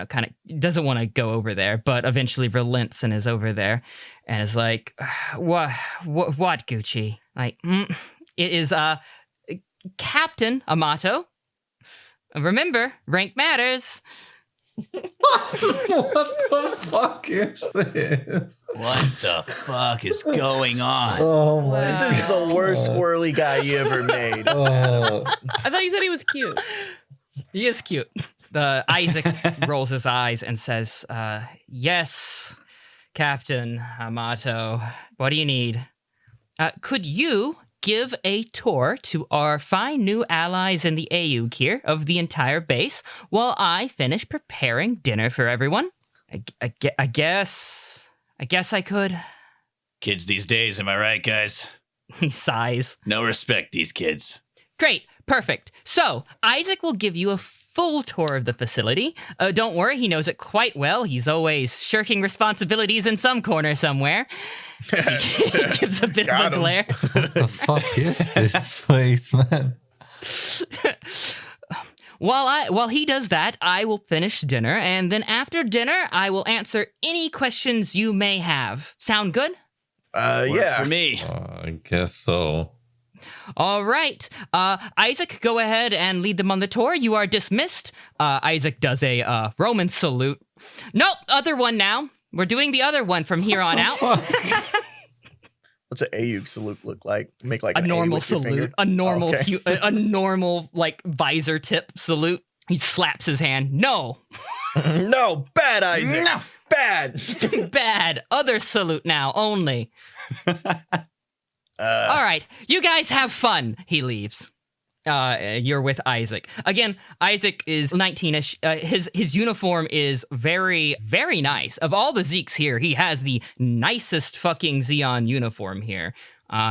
kind of doesn't want to go over there, but eventually relents and is over there and is like, what, Gucci? Like, it is Captain Amato. Remember, rank matters. What the fuck is this? What the fuck is going on? Oh my This is the worst squirrely guy you ever made. god. I thought you said he was cute. He is cute. The Isaac rolls his eyes and says, yes, Captain Amato, what do you need? Could you give a tour to our fine new allies in the AEUG here of the entire base while I finish preparing dinner for everyone? I guess I could. Kids these days, am I right, guys? He sighs. No respect, these kids. Great. Perfect. So, Isaac will give you a full tour of the facility. Don't worry, he knows it quite well. He's always shirking responsibilities in some corner somewhere. He gives a bit of a glare. What the fuck is this place, man? While he does that, I will finish dinner, and then after dinner, I will answer any questions you may have. Sound good? Yeah. For me. I guess so. All right. Isaac, go ahead and lead them on the tour. You are dismissed. Isaac does a Roman salute. Nope, other one now. We're doing the other one from here on out. What's an AEUG salute look like? Make like A an A normal with your salute. finger? A normal, Okay. a normal like visor tip salute. He slaps his hand. No. No, bad Isaac. No. Bad. Bad. Other salute now only. All right, you guys have fun. He leaves. You're with Isaac. Again, Isaac is 19-ish. His uniform is very, very nice. Of all the Zeeks here, he has the nicest fucking Xeon uniform here.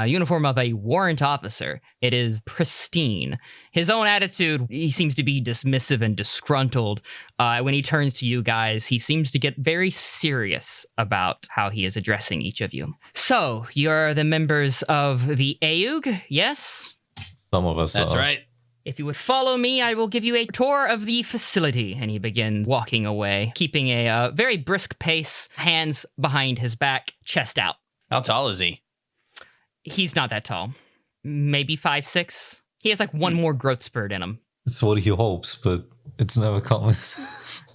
Uniform of a warrant officer. It is pristine. His own attitude, he seems to be dismissive and disgruntled. When he turns to you guys, he seems to get very serious about how he is addressing each of you. So, you're the members of the AEUG, yes? Some of us That's are. right. If you would follow me, I will give you a tour of the facility. And he begins walking away, keeping a very brisk pace, hands behind his back, chest out. How tall is he? He's not that tall. Maybe 5'6". He has like one more growth spurt in him. It's what he hopes, but it's never coming.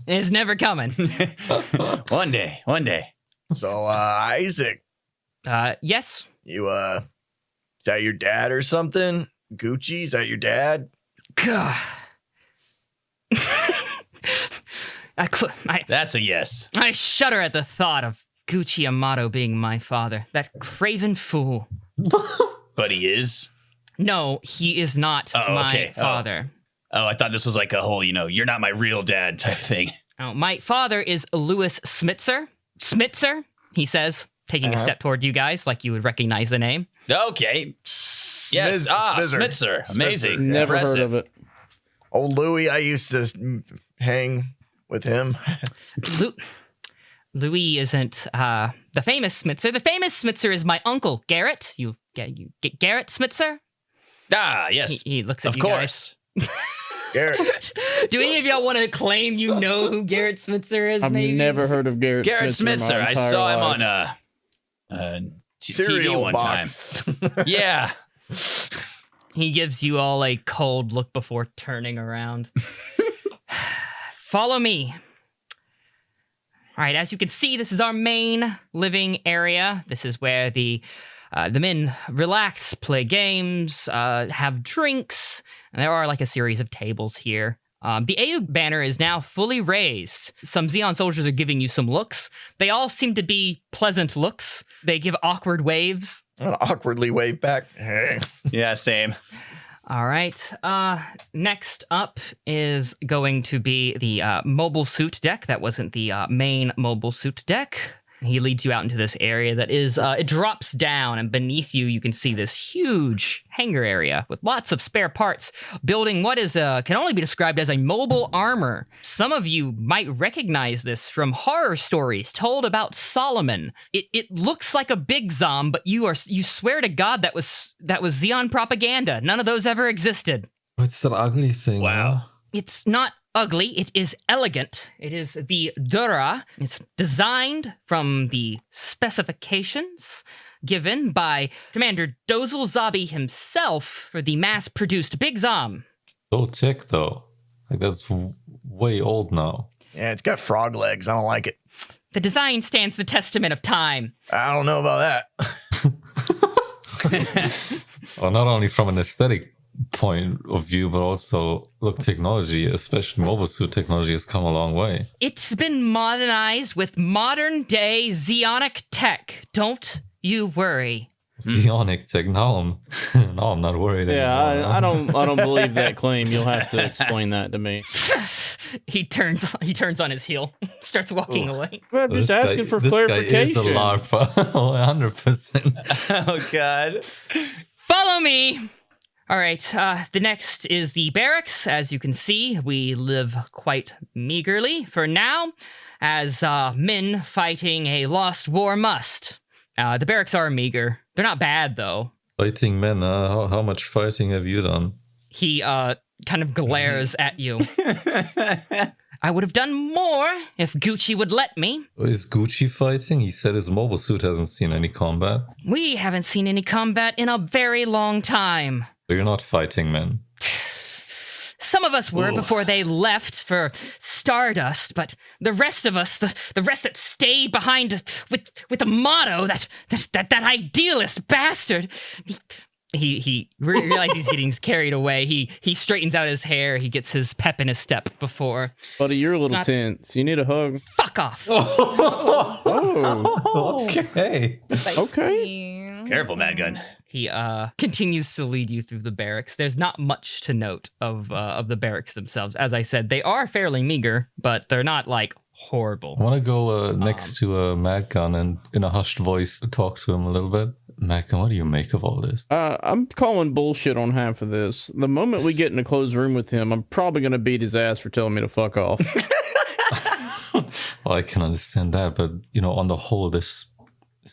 It's never coming. One day. So, Isaac, Yes. you, is that your dad or something? Gucci, is that your dad? God. That's a yes. I shudder at the thought of Gucci Amato being my father. That craven fool. But he is. No, he is not my okay. father. Oh, I thought this was like a whole, you're not my real dad type thing. Oh, my father is Louis Smitzer. Smitzer, he says, taking a step toward you guys like you would recognize the name. Okay. Yes. Smitzer. Amazing. Never Impressive. heard of it. Old Louis, I used to hang with him. Louis isn't the famous Smitzer. The famous Smitzer is my uncle, Garrett. You get Garrett Smitzer? Ah, yes. He looks at Of you course. Garrett. Do any of y'all want to claim you know who Garrett Smitzer is? I've maybe? never heard of Garrett Smitzer. I saw him on Cereal TV one box. time. Yeah. He gives you all a cold look before turning around. Follow me. All right, as you can see, this is our main living area. This is where the men relax, play games, have drinks, and there are like a series of tables here. The AEUG banner is now fully raised. Some Xeon soldiers are giving you some looks. They all seem to be pleasant looks. They give awkward waves. I'll awkwardly wave back. Hey. Yeah, same. All right. Next up is going to be the mobile suit deck. That wasn't the main mobile suit deck. He leads you out into this area that is, it drops down, and beneath you, you can see this huge hangar area with lots of spare parts, building what is can only be described as a mobile armor. Some of you might recognize this from horror stories told about Solomon. It looks like a big zom, but you swear to God that was Xeon propaganda. None of those ever existed. What's that ugly thing? Wow. huh? It's not ugly, it is elegant. It is the Dura. It's designed from the specifications given by Commander Dozel Zabi himself for the mass-produced Big Zom. So thick, though. Like, that's way old now. Yeah, it's got frog legs. I don't like it. The design stands the testament of time. I don't know about that. Well, not only from an aesthetic point of view, but also, look, technology, especially mobile suit technology, has come a long way. It's been modernized with modern-day Xeonic tech. Don't you worry. Xeonic tech. Now I'm not worried Yeah, anymore. I don't believe that claim. You'll have to explain that to me. He turns on his heel, starts walking away. I'm just asking for clarification. This guy is a LARPer, 100%. Oh, God. Follow me. All right, the next is the barracks. As you can see, we live quite meagerly for now, as men fighting a lost war must. The barracks are meager. They're not bad, though. Fighting men, how much fighting have you done? He kind of glares at you. I would have done more if Gucci would let me. Is Gucci fighting? He said his mobile suit hasn't seen any combat. We haven't seen any combat in a very long time. So you're not fighting men. Some of us were before they left for Stardust, but the rest of us, the rest that stayed behind with the motto, that idealist bastard. He realizes he's getting carried away. He straightens out his hair. He gets his pep in his step before. Buddy, you're a little tense. You need a hug. Fuck off. Oh. Okay. Okay. Careful, Mad Gun. He continues to lead you through the barracks. There's not much to note of the barracks themselves. As I said, they are fairly meager, but they're not like horrible. I want to go next to Mad Gun and in a hushed voice talk to him a little bit. Mad Gun, what do you make of all this? I'm calling bullshit on half of this. The moment we get in a closed room with him, I'm probably going to beat his ass for telling me to fuck off. Well, I can understand that, but on the whole, this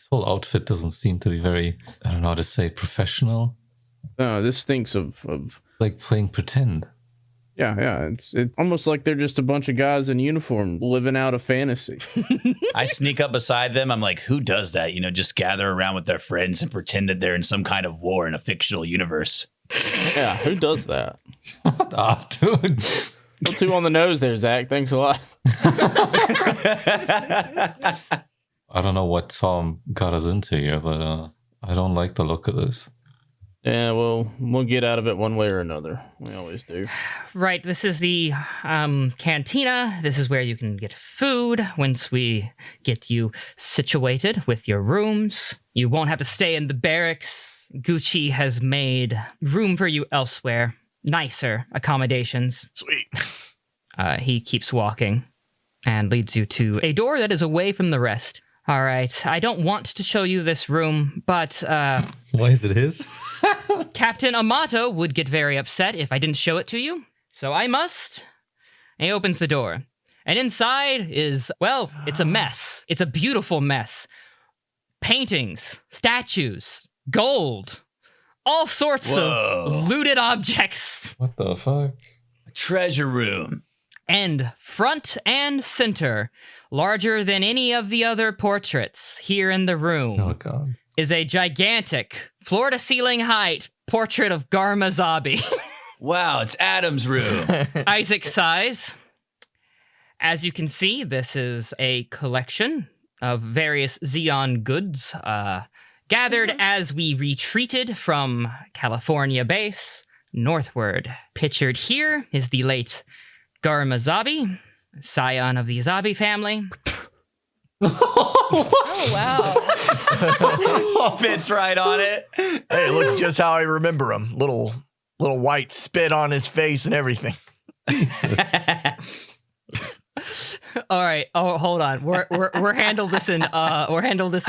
whole outfit doesn't seem to be very, I don't know how to say, professional. This stinks of like playing pretend. Yeah. It's almost like they're just a bunch of guys in uniform living out a fantasy. I sneak up beside them. I'm like, who does that? Just gather around with their friends and pretend that they're in some kind of war in a fictional universe. Yeah, who does that? Dude. A little too on the nose there, Zach. Thanks a lot. I don't know what Tom got us into here, but I don't like the look of this. Yeah, well, we'll get out of it one way or another. We always do. Right, this is the cantina. This is where you can get food once we get you situated with your rooms. You won't have to stay in the barracks. Gucci has made room for you elsewhere. Nicer accommodations. Sweet. He keeps walking and leads you to a door that is away from the rest. All right, I don't want to show you this room, but Why is it his? Captain Amato would get very upset if I didn't show it to you, so I must. And he opens the door, and inside is, well, it's a mess. It's a beautiful mess. Paintings, statues, gold, all sorts of looted objects. What the fuck? Treasure room. And front and center, larger than any of the other portraits here in the room. Oh, God. Is a gigantic, floor-to-ceiling height portrait of Garma Zabi. Wow, it's Adam's room. Isaac size. As you can see, this is a collection of various Xeon goods gathered as we retreated from California base northward. Pictured here is the late Garma Zabi, scion of the Zabi family. Oh, wow. Spits right on it. Hey, it looks just how I remember him. Little white spit on his face and everything. All right. Oh, hold on. We're handle this in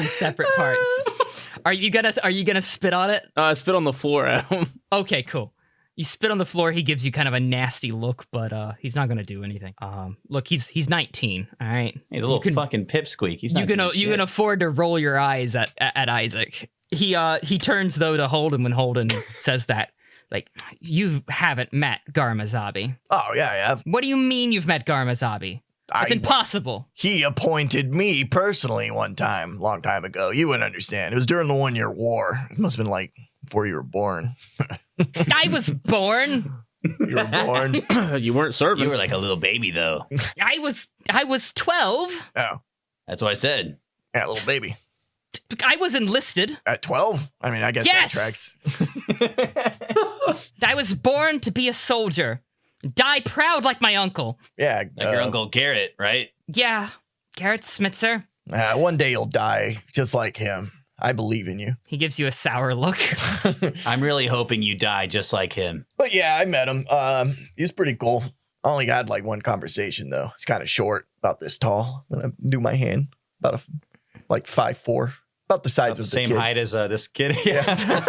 separate parts. Are you gonna spit on it? I spit on the floor at him. Okay, cool. You spit on the floor. He gives you kind of a nasty look, but he's not gonna do anything. Look, he's 19. All right. He's a little fucking pipsqueak. He's not You can afford to roll your eyes at Isaac. He turns though to Holden when Holden says that. Like, you haven't met Garma Zabi. Oh, yeah, I have. What do you mean you've met Garma Zabi? That's impossible. He appointed me personally one time, long time ago. You wouldn't understand. It was during the 1 year war. It must have been like before you were born. I was born. You were born. You weren't serving. You were like a little baby, though. I was 12. Oh, That's what I said. yeah, little baby. I was enlisted. At 12? I mean, I guess Yes! that tracks. I was born to be a soldier. Die proud like my uncle. Yeah. Like your Uncle Garrett, right? Yeah, Garrett Smitzer. One day you'll die just like him. I believe in you. He gives you a sour look. I'm really hoping you die just like him. But yeah, I met him. He was pretty cool. I only had like one conversation though. It's kind of short, about this tall. I'm gonna do my hand. About like 5'4", about the size About of the the same kid. height as this kid. Yeah.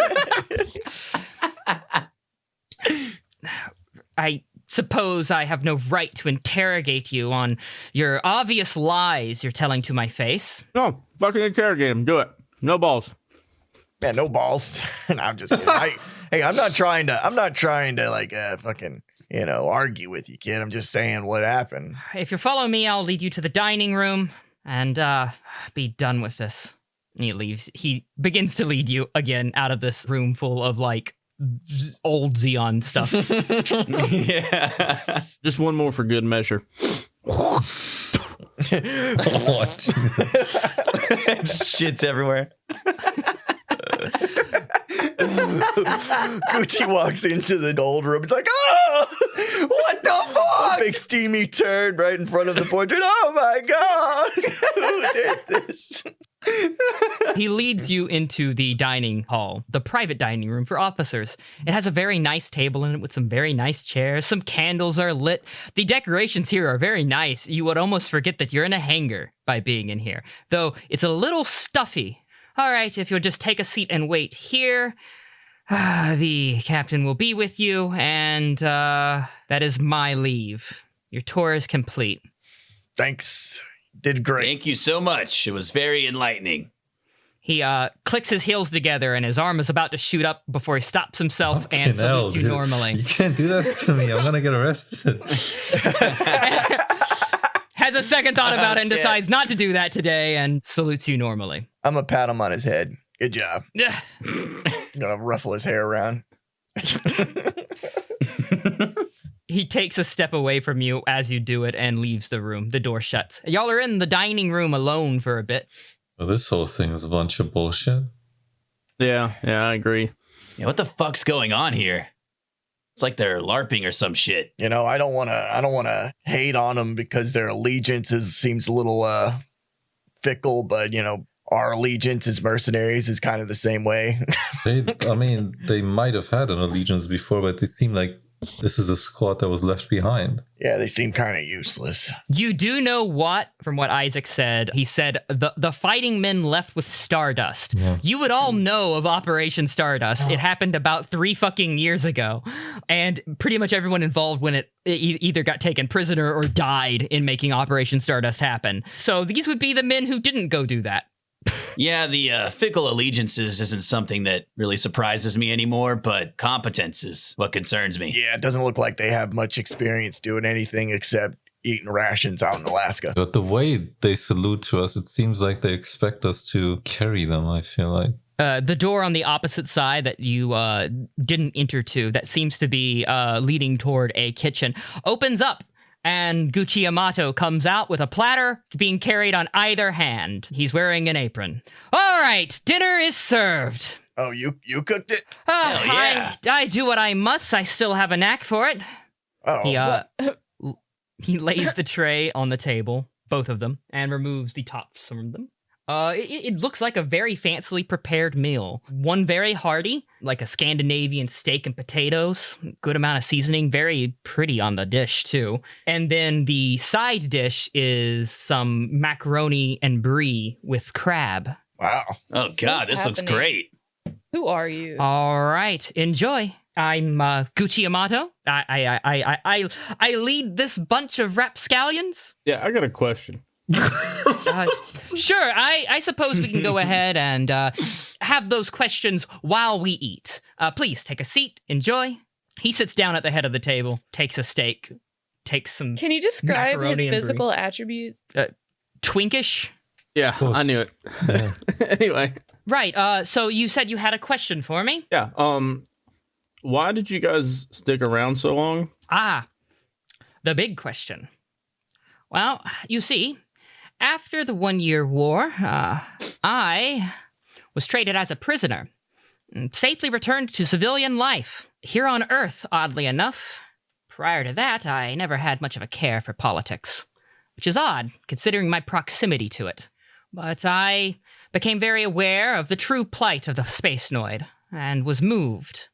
I suppose I have no right to interrogate you on your obvious lies you're telling to my face. No, fucking interrogate him. Do it. No balls. Yeah, no balls. And I'm just kidding. Hey, I'm not trying to like fucking, argue with you, kid. I'm just saying what happened. If you follow me, I'll lead you to the dining room and be done with this. And he leaves. He begins to lead you again out of this room full of like old Xeon stuff. Yeah. Just one more for good measure. Shit's everywhere. Gucci walks into the old room. It's like, oh, what the fuck? A big steamy turd right in front of the portrait. Oh my god, who did this? He leads you into the dining hall, the private dining room for officers. It has a very nice table in it with some very nice chairs. Some candles are lit. The decorations here are very nice. You would almost forget that you're in a hangar by being in here, though it's a little stuffy. All right, if you'll just take a seat and wait here, the captain will be with you, and that is my leave. Your tour is complete. Thanks. Did great. Thank you so much. It was very enlightening. He clicks his heels together, and his arm is about to shoot up before he stops himself and salutes you dude. normally. You can't do that to me. I'm gonna get arrested. Has a second thought about it and Shit. decides not to do that today and salutes you normally. I'm gonna pat him on his head. Good job. Yeah. Gonna ruffle his hair around. He takes a step away from you as you do it and leaves the room. The door shuts. Y'all are in the dining room alone for a bit. Well, this whole thing is a bunch of bullshit. Yeah, I agree. Yeah, what the fuck's going on here? It's like they're LARPing or some shit. I don't wanna hate on them because their allegiance seems a little fickle, but our allegiance as mercenaries is kind of the same way. They might have had an allegiance before, but they seem like this is a squad that was left behind. Yeah, they seem kind of useless. You do know what, from what Isaac said, he said the fighting men left with Stardust. Yeah. You would all know of Operation Stardust. It happened about 3 fucking years ago. And pretty much everyone involved when it either got taken prisoner or died in making Operation Stardust happen. So these would be the men who didn't go do that. Yeah, the fickle allegiances isn't something that really surprises me anymore, but competence is what concerns me. Yeah, it doesn't look like they have much experience doing anything except eating rations out in Alaska. But the way they salute to us, it seems like they expect us to carry them, I feel like. The door on the opposite side that you didn't enter to, that seems to be leading toward a kitchen, opens up. And Gucci Yamato comes out with a platter being carried on either hand. He's wearing an apron. All right, dinner is served. Oh, you cooked it? Hell yeah. I do what I must. I still have a knack for it. Oh, He lays the tray on the table, both of them, and removes the tops from them. It looks like a very fancily prepared meal. One very hearty, like a Scandinavian steak and potatoes. Good amount of seasoning, very pretty on the dish too. And then the side dish is some macaroni and brie with crab. wow. Oh god, What's this looks happening? great. Who are you? All right, enjoy. I'm Gucci Yamato. I lead this bunch of rapscallions. Yeah, I got a question. Sure, I suppose we can go ahead and have those questions while we eat. Please take a seat, enjoy. He sits down at the head of the table, takes a steak, takes some Can you describe his macaroni and physical attributes? twinkish. Yeah, course. I knew it. Yeah. Anyway, Right, so you said you had a question for me? yeah. Why did you guys stick around so long? The big question. Well, you see, after the 1-year war, I was traded as a prisoner and safely returned to civilian life here on Earth, oddly enough. Prior to that, I never had much of a care for politics, which is odd, considering my proximity to it. But I became very aware of the true plight of the Space Noid, and was moved.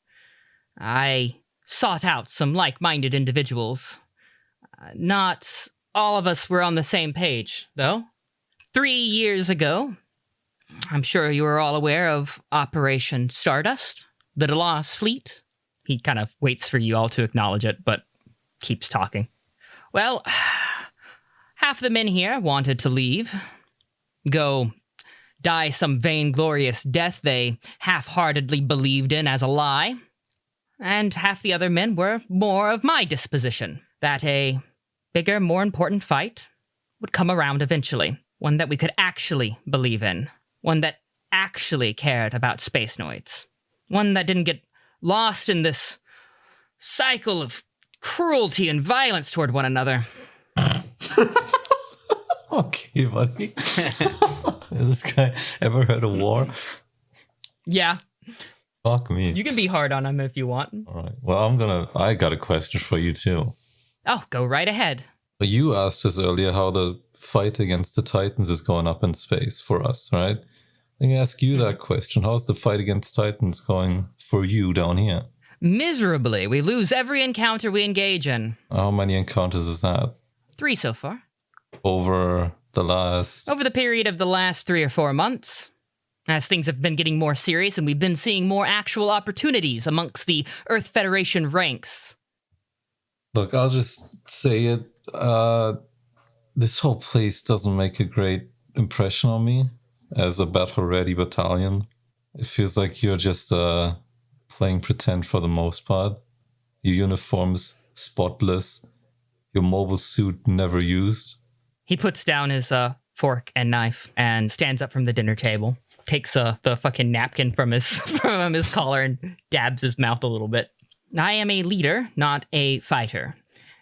I sought out some like-minded individuals. Not all of us were on the same page, though. 3 years ago, I'm sure you are all aware of Operation Stardust, the Delos fleet. He kind of waits for you all to acknowledge it, but keeps talking. Well, half the men here wanted to leave, go die some vainglorious death they half-heartedly believed in as a lie, and half the other men were more of my disposition, that a bigger, more important fight would come around eventually, one that we could actually believe in, one that actually cared about space noids, one that didn't get lost in this cycle of cruelty and violence toward one another. Okay, buddy. Has this guy ever heard of war? Yeah, Fuck me. you can be hard on him if you want. All right. Well, I got a question for you too. Oh, go right ahead. You asked us earlier how the fight against the Titans is going up in space for us, right? Let me ask you that question. How's the fight against Titans going for you down here? Miserably. We lose every encounter we engage in. How many encounters is that? 3 so far. Over the period of the last 3 or 4 months, as things have been getting more serious and we've been seeing more actual opportunities amongst the Earth Federation ranks. Look, I'll just say it. This whole place doesn't make a great impression on me as a battle-ready battalion. It feels like you're just playing pretend for the most part. Your uniform's spotless. Your mobile suit never used. He puts down his fork and knife and stands up from the dinner table, takes the fucking napkin from his from his collar and dabs his mouth a little bit. I am a leader, not a fighter.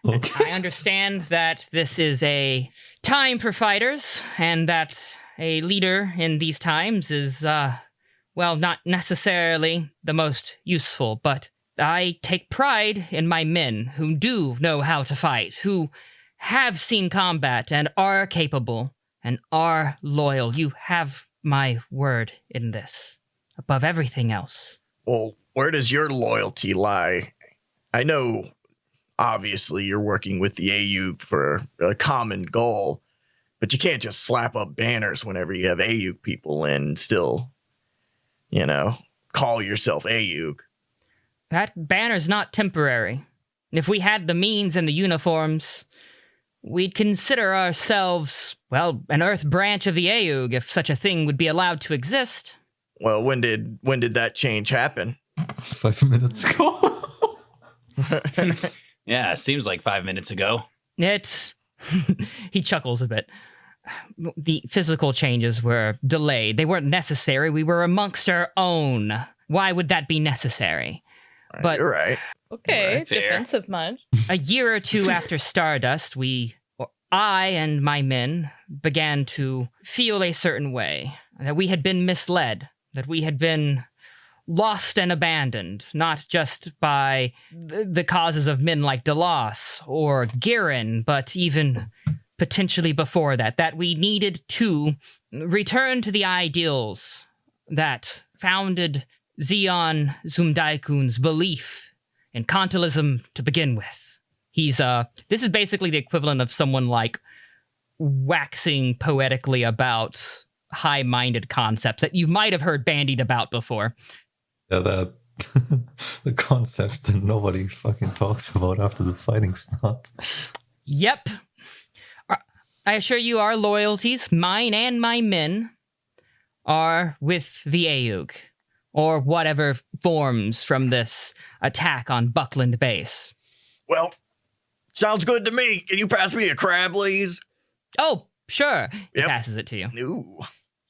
Okay. I understand that this is a time for fighters, and that a leader in these times is, not necessarily the most useful, but I take pride in my men who do know how to fight, who have seen combat and are capable and are loyal. You have my word in this, above everything else. Well, where does your loyalty lie? I know, obviously, you're working with the AU for a common goal, but you can't just slap up banners whenever you have AU people and still, call yourself AEUG. That banner's not temporary. If we had the means and the uniforms, we'd consider ourselves, an Earth branch of the AEUG, if such a thing would be allowed to exist. Well, when did that change happen? 5 minutes ago. Yeah, it seems like 5 minutes ago. It's... He chuckles a bit. The physical changes were delayed. They weren't necessary. We were amongst our own. Why would that be necessary? But you're right. Okay, Right, fair. defensive much. a year or two after Stardust, I and my men began to feel a certain way. That we had been misled. That we had been lost and abandoned, not just by the causes of men like Delos or Girin, but even potentially before that we needed to return to the ideals that founded Zeon Zumdaikun's belief in Kantilism to begin with. This is basically the equivalent of someone like waxing poetically about high-minded concepts that you might have heard bandied about before. Yeah, that the concepts that nobody fucking talks about after the fighting starts. Yep. I assure you our loyalties, mine and my men, are with the AEUG, or whatever forms from this attack on Buckland Base. Well, sounds good to me. Can you pass me a crab, please? Oh, sure. He Yep. passes it to you. Ooh.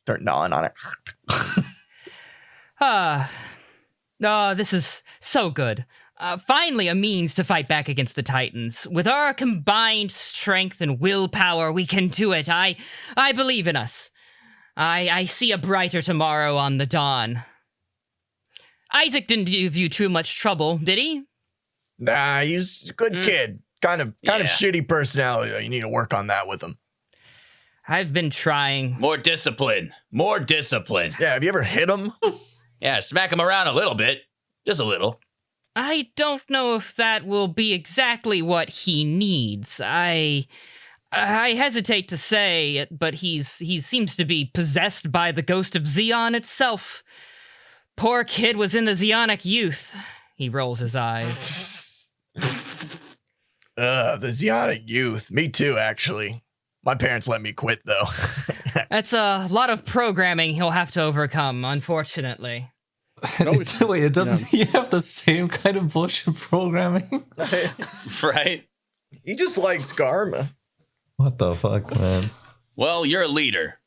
Start gnawing on it. This is so good. Finally, a means to fight back against the Titans. With our combined strength and willpower, we can do it. I believe in us. I see a brighter tomorrow on the dawn. Isaac didn't give you too much trouble, did he? Nah, he's a good kid. Kind of Yeah. shitty personality, though. You need to work on that with him. I've been trying. More discipline. More discipline. Yeah, have you ever hit him? Yeah, smack him around a little bit. Just a little. I don't know if that will be exactly what he needs. I hesitate to say it, but he seems to be possessed by the ghost of Zeon itself. Poor kid was in the Zeonic youth. He rolls his eyes. The Zeotic youth. Me too, actually. My parents let me quit, though. That's a lot of programming he'll have to overcome, unfortunately. Wait, it doesn't he have the same kind of bullshit programming? Right? He just likes karma. What the fuck, man? Well, you're a leader.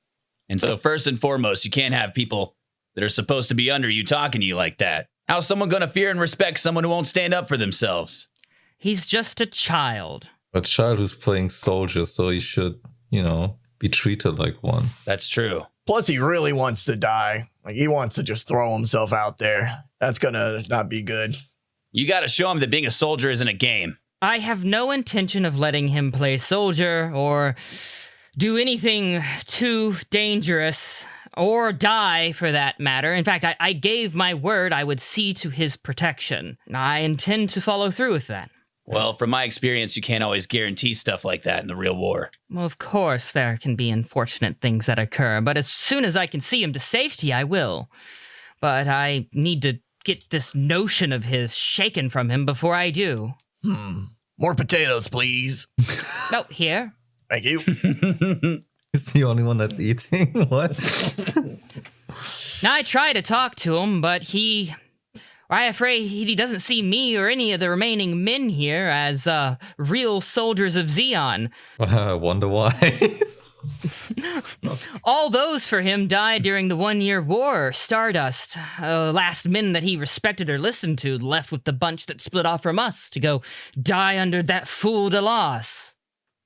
And so first and foremost, you can't have people that are supposed to be under you talking to you like that. How's someone going to fear and respect someone who won't stand up for themselves? He's just a child. A child who's playing soldier, so he should, be treated like one. That's true. Plus, he really wants to die. Like, he wants to just throw himself out there. That's gonna not be good. You got to show him that being a soldier isn't a game. I have no intention of letting him play soldier or do anything too dangerous or die for that matter. In fact, I gave my word I would see to his protection. I intend to follow through with that. Well, from my experience, you can't always guarantee stuff like that in the real war. Well, of course, there can be unfortunate things that occur, but as soon as I can see him to safety, I will. But I need to get this notion of his shaken from him before I do. More potatoes, please. No, here. Thank you. He's the only one that's eating? What? Now, I try to talk to him, but I'm afraid he doesn't see me or any of the remaining men here as real soldiers of Zeon. I wonder why. All those for him died during the 1-year war. Stardust, last men that he respected or listened to, left with the bunch that split off from us to go die under that fool Delos.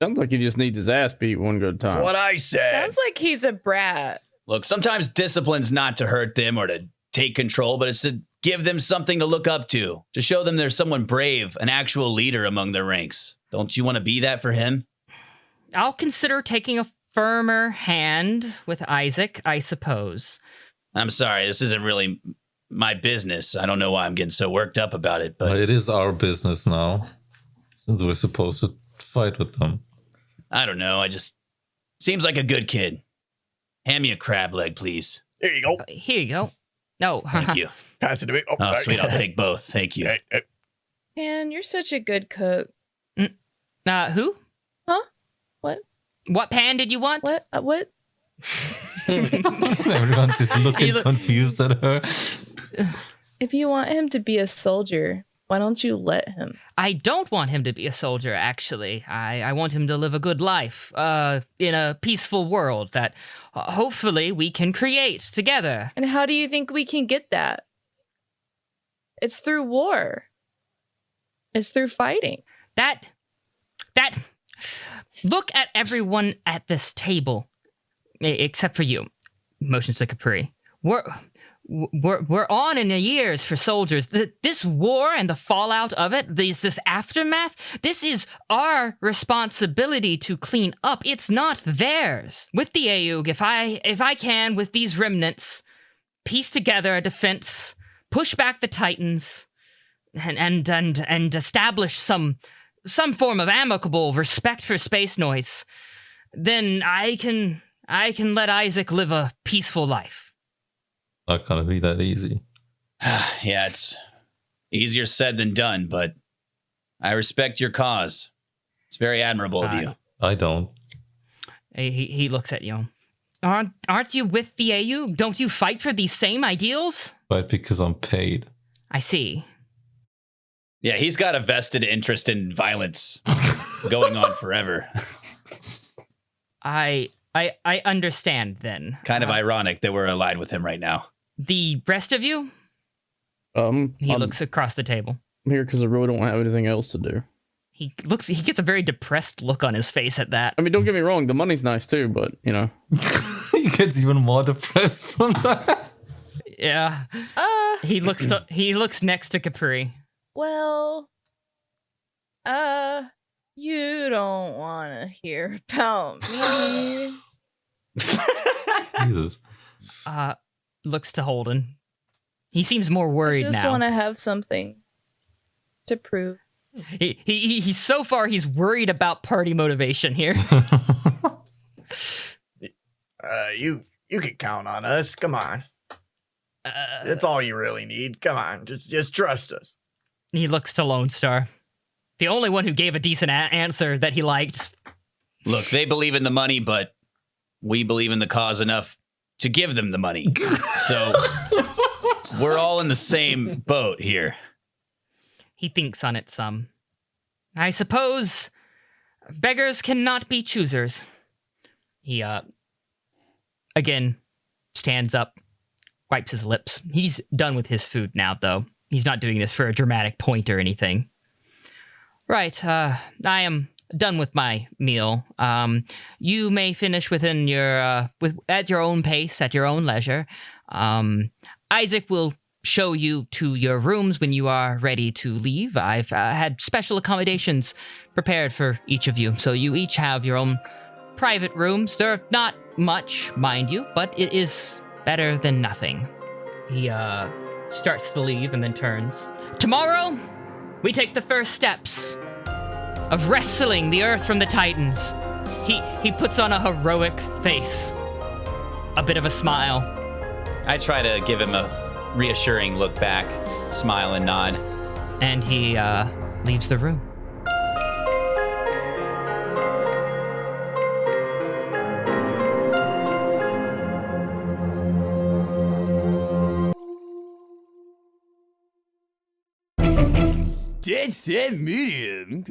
Sounds like he just needs his ass beat one good time. What I said. Sounds like he's a brat. Look, sometimes discipline's not to hurt them or to take control, but it's to give them something to look up to show them there's someone brave, an actual leader among their ranks. Don't you want to be that for him? I'll consider taking a firmer hand with Isaac, I suppose. I'm sorry, this isn't really my business. I don't know why I'm getting so worked up about it, but It is our business now, since we're supposed to fight with them. I don't know. Seems like a good kid. Hand me a crab leg, please. There you go. Here you go. No. Thank you. Pass it to me. Oh, Oh, sorry. sweet. I'll take both. Thank you. Hey. Man, you're such a good cook. Who? Huh? What? What pan did you want? What? What? Everyone's just looking confused at her. If you want him to be a soldier, why don't you let him? I don't want him to be a soldier, actually. I want him to live a good life in a peaceful world that hopefully we can create together. And how do you think we can get that? It's through war. It's through fighting. That look at everyone at this table, except for you. Motions to Capri. We're on in the years for soldiers. This war and the fallout of it, this aftermath, this is our responsibility to clean up. It's not theirs. With the AEUG, if I can, with these remnants, piece together a defense, push back the Titans, and establish some form of amicable respect for space noise, then I can let Isaac live a peaceful life. Not gonna be that easy. Yeah, it's easier said than done, but I respect your cause. It's very admirable of you. I don't. He looks at you. Aren't you with the AU? Don't you fight for these same ideals? But because I'm paid. I see. Yeah, he's got a vested interest in violence going on forever. I understand then. Kind of ironic that we're allied with him right now. The rest of you? He I'm looks across the table. here because I really don't have anything else to do. He gets a very depressed look on his face at that. I mean, don't get me wrong, the money's nice too, but He gets even more depressed from that. Yeah. He looks next to Capri. Well, you don't want to hear about me. Jesus. Looks to Holden. He seems more worried I just now. want to have something to prove. He's so far he's worried about party motivation here. You can count on us. Come on. That's all you really need. Come on. Just trust us. He looks to Lone Star. The only one who gave a decent answer that he liked. Look, they believe in the money, but we believe in the cause enough to give them the money. So we're all in the same boat here. He thinks on it some. I suppose beggars cannot be choosers. He, again, stands up, wipes his lips. He's done with his food now, though. He's not doing this for a dramatic point or anything. Right, I am done with my meal. You may finish within your, at your own pace, at your own leisure. Isaac will show you to your rooms when you are ready to leave. I've had special accommodations prepared for each of you, so you each have your own private rooms. They're not much, mind you, but it is better than nothing. He starts to leave and then turns. Tomorrow, we take the first steps of wrestling the earth from the Titans. He puts on a heroic face, a bit of a smile. I try to give him a reassuring look back, smile and nod. And he leaves the room. That's that medium.